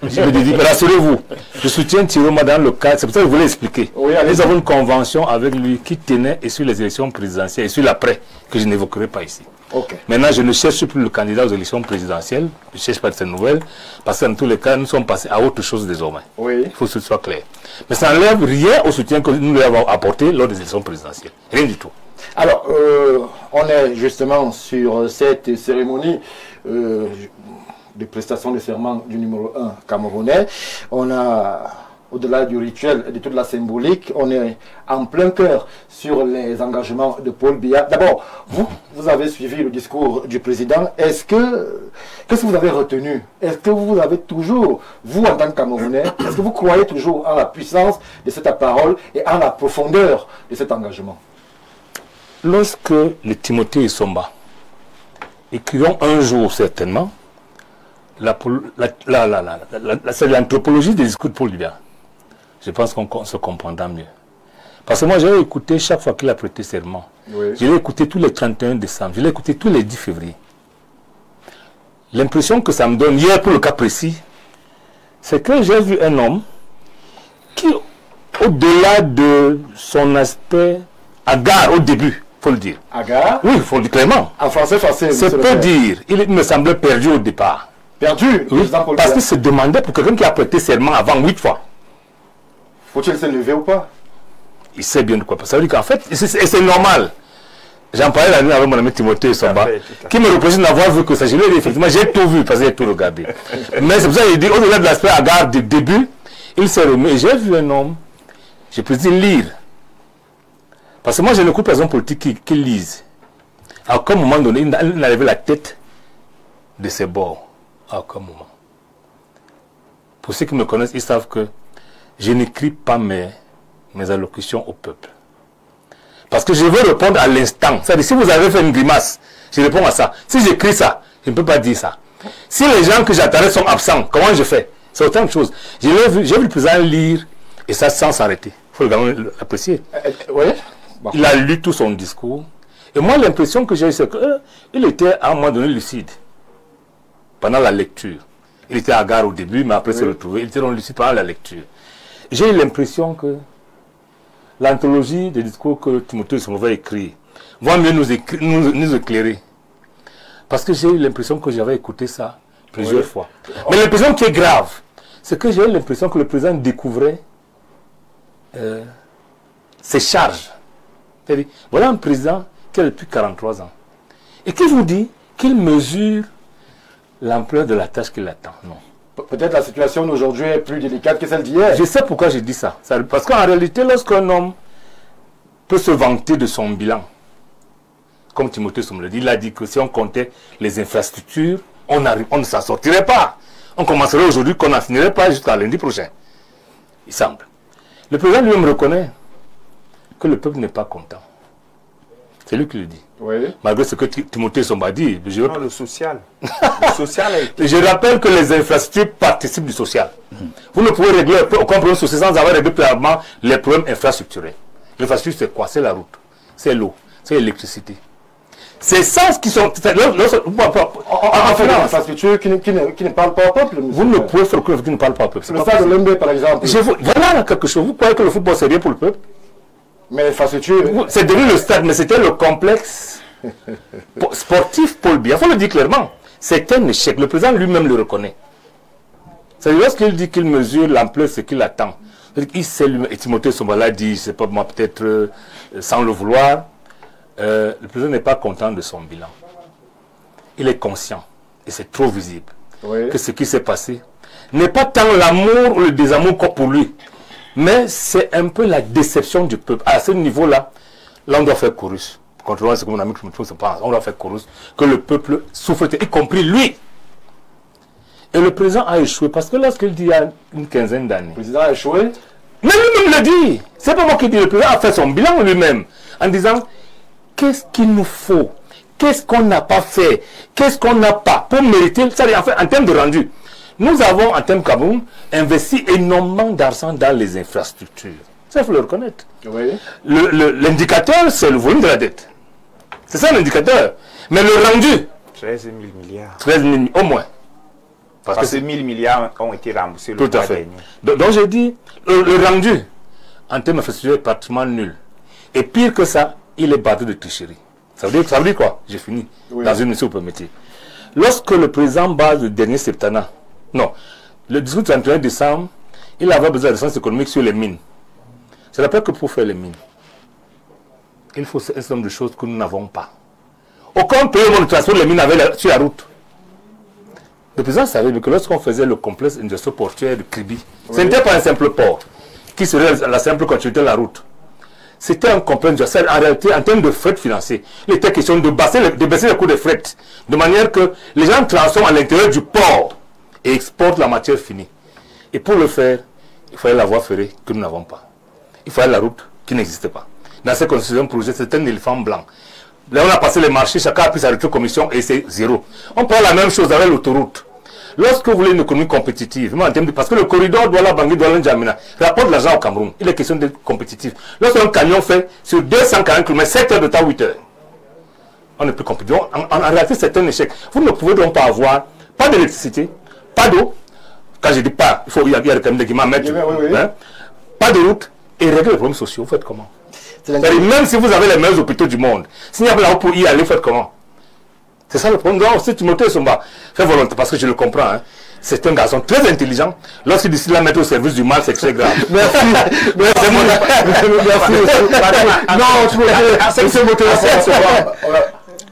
[SPEAKER 5] Je me dédie, rassurez-vous, je soutiens Chiroma dans le cadre, c'est pour ça que je voulais expliquer. Oui, nous avons une convention avec lui qui tenait et sur les élections présidentielles et sur l'après, que je n'évoquerai pas ici.
[SPEAKER 1] Okay.
[SPEAKER 5] Maintenant, je ne cherche plus le candidat aux élections présidentielles, je ne cherche pas de ces nouvelles, parce que dans tous les cas, nous sommes passés à autre chose désormais. Oui. Il faut que ce soit clair. Mais ça n'enlève rien au soutien que nous lui avons apporté lors des élections présidentielles. Rien du tout.
[SPEAKER 1] Alors, on est justement sur cette cérémonie de prestation de serment du numéro 1 camerounais. On a, au-delà du rituel et de toute la symbolique, on est en plein cœur sur les engagements de Paul Biya. D'abord, vous avez suivi le discours du président. Qu'est-ce que vous avez retenu? Est-ce que vous avez toujours, vous en tant que Camerounais, est-ce que vous croyez toujours en la puissance de cette parole et en la profondeur de cet engagement?
[SPEAKER 5] Lorsque les Timothée et Somba écriront un jour certainement, c'est l'anthropologie des discours de Paul Biya. Je pense qu'on se comprendra mieux. Parce que moi, j'ai écouté chaque fois qu'il a prêté serment. Oui. Je l'ai écouté tous les 31 décembre. Je l'ai écouté tous les 10 février. L'impression que ça me donne hier, pour le cas précis, c'est que j'ai vu un homme qui, au-delà de son aspect hagard au début, il faut le dire.
[SPEAKER 1] Hagard?
[SPEAKER 5] Oui, il faut le dire clairement.
[SPEAKER 1] En français,
[SPEAKER 5] c'est peu dire. Il me semblait perdu au départ.
[SPEAKER 1] Perdu?
[SPEAKER 5] Oui, parce qu'il se demandait pour quelqu'un qui a prêté serment avant 8 fois.
[SPEAKER 1] Faut-il se lever ou pas?
[SPEAKER 5] Il sait bien de quoi. Ça veut dire qu'en fait, c'est normal. J'en parlais la nuit avec mon ami Timothée Somba, qui me reproche d'avoir vu que ça. Je lui ai dit, effectivement, j'ai tout vu parce que j'ai tout regardé. Mais c'est pour ça qu'il dit, au-delà de l'aspect hagard du début, il s'est remis. Et j'ai vu un homme, je peux dire lire. Parce que moi, j'ai beaucoup de personnes politiques qui lisent. À aucun moment donné, il n'a levé la tête de ses bords. À aucun moment. Pour ceux qui me connaissent, ils savent que je n'écris pas mes allocutions au peuple. Parce que je veux répondre à l'instant. C'est-à-dire, si vous avez fait une grimace, je réponds à ça. Si j'écris ça, je ne peux pas dire ça. Si les gens que j'attendais sont absents, comment je fais? C'est autant de choses. J'ai vu le président lire, et ça sans s'arrêter. Il faut également l'apprécier.
[SPEAKER 1] Oui. Bon.
[SPEAKER 5] Il a lu tout son discours. Et moi, l'impression que j'ai eu, c'est qu'il était à un moment donné lucide. Pendant la lecture. Il était hagard au début, mais après se retrouver. Il était lucide pendant la lecture. J'ai eu l'impression que l'anthologie des discours que Timothée Somba écrit va mieux nous éclairer. Parce que j'ai eu l'impression que j'avais écouté ça plusieurs fois. Mais l'impression qui est grave, c'est que j'ai eu l'impression que le président découvrait ses charges. C'est-à-dire, voilà un président qui a depuis 43 ans. Et qui vous dit qu'il mesure l'ampleur de la tâche qui l'attend. Non.
[SPEAKER 1] Peut-être la situation d'aujourd'hui est plus délicate que celle d'hier.
[SPEAKER 5] Je sais pourquoi je dis ça. Parce qu'en réalité, lorsqu'un homme peut se vanter de son bilan, comme Timothée Somba l'a dit, il a dit que si on comptait les infrastructures, on ne s'en sortirait pas. On commencerait aujourd'hui qu'on n'en finirait pas jusqu'à lundi prochain. Il semble. Le président lui-même reconnaît que le peuple n'est pas content. C'est lui qui le dit.
[SPEAKER 1] Oui.
[SPEAKER 5] Malgré ce que Timothée Somba dit.
[SPEAKER 2] Non, le social. Le social a été...
[SPEAKER 5] Je rappelle que les infrastructures participent du social. Vous ne pouvez régler aucun problème social sans avoir réglé préalablement les problèmes infrastructurels. L'infrastructure, c'est quoi? C'est la route, c'est l'eau, c'est l'électricité. C'est ça qui sont... En fait,
[SPEAKER 1] l'infrastructure qui ne parle pas au peuple.
[SPEAKER 5] Vous ne pouvez faire que qui ne parle pas au peuple.
[SPEAKER 1] Le stade de l'Embe, par exemple.
[SPEAKER 5] Voilà quelque chose. Vous croyez que le football, c'est rien pour le peuple?
[SPEAKER 1] Mais l'infrastructure...
[SPEAKER 5] C'est devenu le stade, mais c'était le complexe sportif Paul Biya. Il faut le dire clairement. C'est un échec. Le président lui-même le reconnaît. C'est lorsqu'il dit qu'il mesure l'ampleur, ce qu'il attend. Il sait lui-même, et Timothée Sombala dit, je ne sais pas moi, peut-être sans le vouloir, le président n'est pas content de son bilan. Il est conscient, et c'est trop visible, que ce qui s'est passé n'est pas tant l'amour ou le désamour pour lui, mais c'est un peu la déception du peuple. À ce niveau-là, là on doit faire chorus. Contrairement à ce que mon ami Timothée pense, on doit faire chorus, que le peuple souffre, y compris lui. Et le président a échoué, parce que lorsqu'il dit il y a une quinzaine d'années...
[SPEAKER 1] Le président a échoué?
[SPEAKER 5] Mais lui-même le dit. C'est pas moi qui dis, le président a fait son bilan lui-même, en disant, qu'est-ce qu'il nous faut? Qu'est-ce qu'on n'a pas fait? Qu'est-ce qu'on n'a pas pour mériter? En fait, en termes de rendu, nous avons, en termes Cameroun, investi énormément d'argent dans les infrastructures. Ça, il faut le reconnaître.
[SPEAKER 1] Oui.
[SPEAKER 5] L'indicateur, c'est le volume de la dette. C'est ça l'indicateur. Mais le rendu...
[SPEAKER 2] 13 000 milliards.
[SPEAKER 5] 13 000, au moins.
[SPEAKER 2] Parce que ces 1000 milliards ont été remboursés le mois dernier.
[SPEAKER 5] Donc j'ai dit, le rendu, en termes d'infrastructure, est pratiquement nul. Et pire que ça, il est battu de tricherie. Ça veut dire quoi? J'ai fini. Oui. Dans une mission, vous permettez. Lorsque le président base le dernier septennat, non, le 18-31 décembre, il avait besoin de sens économique sur les mines. Je rappelle que pour faire les mines, il faut un certain nombre de choses que nous n'avons pas. Aucun pays au monde transporte les mines sur la route. Le président savait que lorsqu'on faisait le complexe industriel portuaire de Kribi, ce n'était pas un simple port qui serait la simple continuité de la route. C'était un complexe industriel. En réalité, en termes de fret financier, il était question de baisser le coût des fret, de manière que les gens transforment à l'intérieur du port et exportent la matière finie. Et pour le faire, il fallait la voie ferrée que nous n'avons pas. Il fallait la route qui n'existait pas. Dans ces conditions, un projet, c'est un éléphant blanc. Là, on a passé les marchés, chacun a pris sa commission et c'est zéro. On prend la même chose avec l'autoroute. Lorsque vous voulez une économie compétitive, parce que le corridor Douala-Bangui, Douala-N'Djamena rapporte de l'argent au Cameroun, il est question d'être compétitif. Lorsqu'un camion fait sur 240 km, 7 heures de temps, 8 heures, on n'est plus compétitif. En réalité, c'est un échec. Vous ne pouvez donc pas avoir, pas d'électricité, pas d'eau. Quand je dis pas, il y a quand même des guillemets à mettre. Hein, pas de route et régler les problèmes sociaux. Vous faites comment? Même si vous avez les meilleurs hôpitaux du monde, s'il n'y a pas la route pour y aller, vous faites comment? C'est ça le problème. Donc, si Timothée Somba fait volonté, parce que je le comprends, hein, c'est un garçon très intelligent. Lorsqu'il décide de la mettre au service du mal, c'est très grave. Merci. Merci.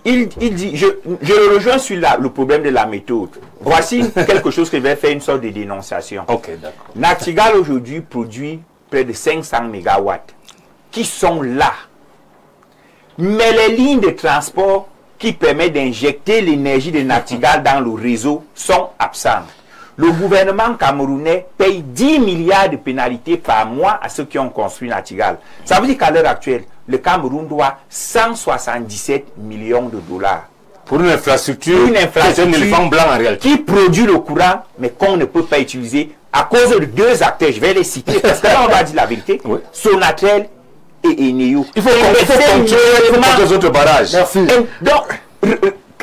[SPEAKER 2] Il dit, je le rejoins sur le problème de la méthode. Voici quelque chose qui va faire une sorte de dénonciation.
[SPEAKER 5] Ok, d'accord.
[SPEAKER 2] Nachtigal aujourd'hui produit près de 500 mégawatts qui sont là. Mais les lignes de transport qui permettent d'injecter l'énergie de Nachtigal dans le réseau sont absentes. Le gouvernement camerounais paye 10 milliards de pénalités par mois à ceux qui ont construit Nachtigal. Ça veut dire qu'à l'heure actuelle, le Cameroun doit 177 millions de dollars.
[SPEAKER 5] Pour une infrastructure, qui est un éléphant blanc en réalité. Qui
[SPEAKER 2] produit le courant, mais qu'on ne peut pas utiliser à cause de deux acteurs. Je vais les citer parce que là, on va dire la vérité. Oui. Sonatrel et Eneo.
[SPEAKER 5] Il faut construire les autres barrages.
[SPEAKER 2] Merci. Et donc,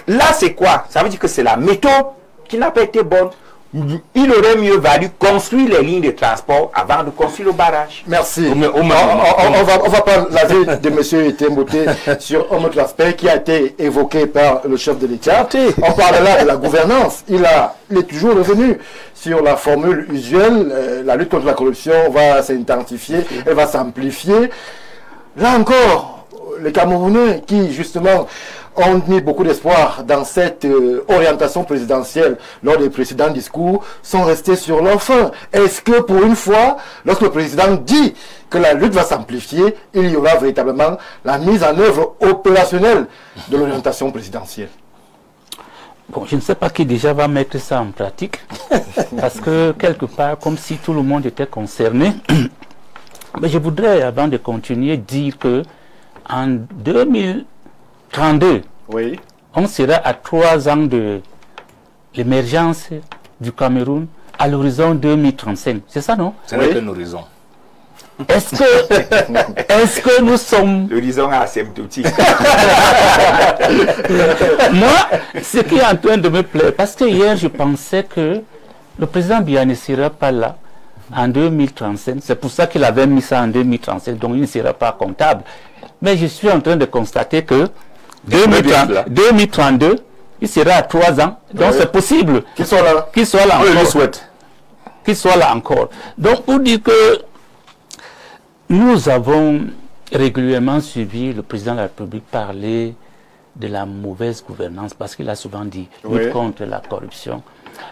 [SPEAKER 2] là, c'est quoi? Ça veut dire que c'est la méthode qui n'a pas été bonne. Il aurait mieux valu construire les lignes de transport avant de construire le barrage.
[SPEAKER 1] Merci. On va prendre l'avis de M. Temboté sur un autre aspect qui a été évoqué par le chef de l'État. On parle là de la gouvernance. Il est toujours revenu sur la formule usuelle. La lutte contre la corruption va s'intensifier, elle va s'amplifier. Là encore, les Camerounais qui justement ont mis beaucoup d'espoir dans cette orientation présidentielle lors des précédents discours, sont restés sur leur faim. Est-ce que pour une fois, lorsque le président dit que la lutte va s'amplifier, il y aura véritablement la mise en œuvre opérationnelle de l'orientation présidentielle?
[SPEAKER 3] Bon, je ne sais pas qui déjà va mettre ça en pratique, parce que quelque part, comme si tout le monde était concerné, Mais je voudrais, avant de continuer, dire que en 2032,
[SPEAKER 1] Oui.
[SPEAKER 3] on sera à 3 ans de l'émergence du Cameroun à l'horizon 2035. C'est ça, non?
[SPEAKER 5] Ce n'est qu'un horizon.
[SPEAKER 3] Est-ce que nous sommes...
[SPEAKER 2] L'horizon asymptotique.
[SPEAKER 3] Moi, ce qui est en train de me plaire, parce que hier, je pensais que le président Biya ne sera pas là en 2035. C'est pour ça qu'il avait mis ça en 2035, donc il ne sera pas comptable. Mais je suis en train de constater que 2032, il sera à 3 ans. Donc c'est possible
[SPEAKER 1] Qu'ils soient là.
[SPEAKER 3] qu'il soit là
[SPEAKER 5] On le
[SPEAKER 3] encore.
[SPEAKER 5] souhaite.
[SPEAKER 3] Qu'il soit là encore. Donc pour dire que nous avons régulièrement suivi le président de la République parler de la mauvaise gouvernance, parce qu'il a souvent dit lutte contre la corruption.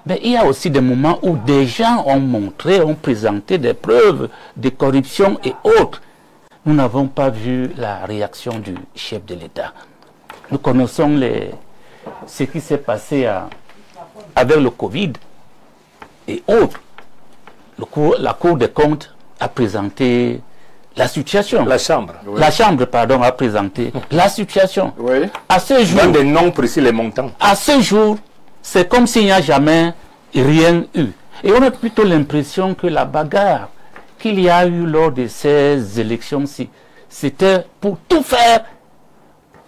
[SPEAKER 3] Mais il y a aussi des moments où des gens ont montré, ont présenté des preuves de corruption et autres. Nous n'avons pas vu la réaction du chef de l'État. Nous connaissons ce qui s'est passé avec le Covid et autres. La Cour des comptes a présenté la situation.
[SPEAKER 5] La Chambre.
[SPEAKER 3] La Chambre, pardon, a présenté la situation.
[SPEAKER 1] Oui.
[SPEAKER 3] À ce jour,
[SPEAKER 5] Dans des noms précis, les montants.
[SPEAKER 3] à ce jour, c'est comme s'il n'y a jamais rien eu. Et on a plutôt l'impression que la bagarre qu'il y a eu lors de ces élections-ci, c'était pour tout faire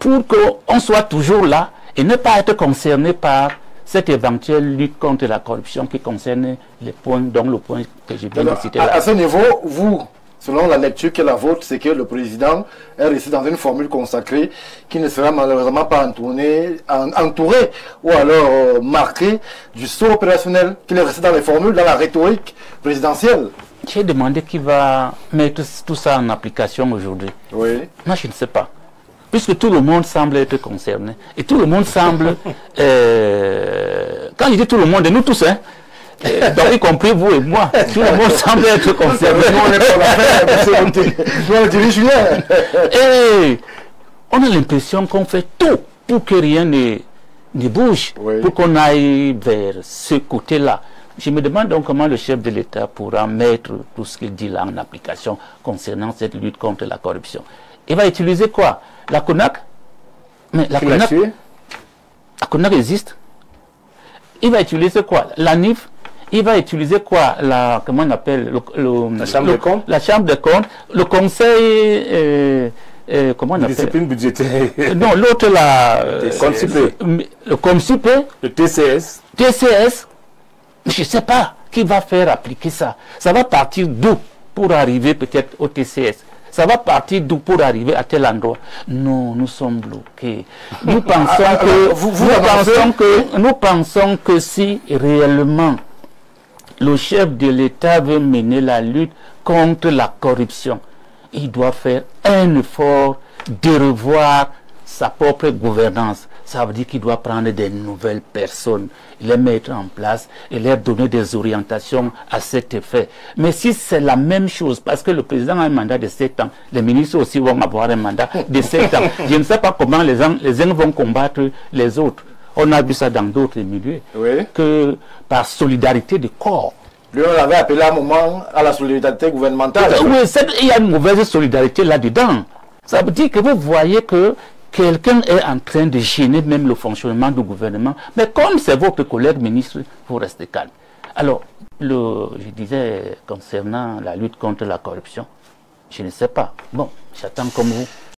[SPEAKER 3] pour qu'on soit toujours là et ne pas être concerné par cette éventuelle lutte contre la corruption qui concerne les points, dont le point que je viens de citer.
[SPEAKER 1] À ce niveau, vous, selon la lecture qui est la vôtre, c'est que le président est resté dans une formule consacrée qui ne sera malheureusement pas entouré ou alors marqué du saut opérationnel, qu'il est resté dans les formules, dans la rhétorique présidentielle.
[SPEAKER 3] J'ai demandé qui va mettre tout ça en application aujourd'hui.
[SPEAKER 1] Oui.
[SPEAKER 3] Moi, je ne sais pas. Puisque tout le monde semble être concerné. Et tout le monde semble... quand je dis tout le monde, nous tous, hein, donc y compris vous et moi, tout le monde semble être concerné.
[SPEAKER 1] Nous, on est pour l'affaire, monsieur le dirigeant.
[SPEAKER 3] Et on a l'impression qu'on fait tout pour que rien ne bouge,
[SPEAKER 1] Oui.
[SPEAKER 3] pour qu'on aille vers ce côté-là. Je me demande donc comment le chef de l'État pourra mettre tout ce qu'il dit là en application concernant cette lutte contre la corruption. Il va utiliser quoi? La CONAC? Mais la CONAC existe. Il va utiliser quoi? La NIF? Il va utiliser quoi? Comment on appelle
[SPEAKER 5] La Chambre des comptes?
[SPEAKER 3] La Chambre des comptes. Le Conseil... comment on appelle?
[SPEAKER 5] Discipline budgétaire.
[SPEAKER 3] Non, l'autre là... le COMSUP.
[SPEAKER 5] Le TCS.
[SPEAKER 3] TCS. Je ne sais pas qui va faire appliquer ça. Ça va partir d'où pour arriver peut-être au TCS? Ça va partir d'où pour arriver à tel endroit? Non, nous sommes bloqués. Nous pensons que si réellement le chef de l'État veut mener la lutte contre la corruption, il doit faire un effort de revoir sa propre gouvernance. Ça veut dire qu'il doit prendre des nouvelles personnes, les mettre en place et leur donner des orientations à cet effet. Mais si c'est la même chose, parce que le président a un mandat de 7 ans, les ministres aussi vont avoir un mandat de 7 ans, je ne sais pas comment les uns vont combattre les autres. On a vu ça dans d'autres milieux,
[SPEAKER 1] Oui.
[SPEAKER 3] que par solidarité de corps.
[SPEAKER 1] Lui, on l'avait appelé à un moment à la solidarité gouvernementale.
[SPEAKER 3] Oui, il y a une mauvaise solidarité là-dedans. Ça veut dire que vous voyez que quelqu'un est en train de gêner même le fonctionnement du gouvernement. Mais comme c'est votre collègue ministre, vous restez calme. Alors, je disais concernant la lutte contre la corruption, je ne sais pas. Bon, j'attends comme vous.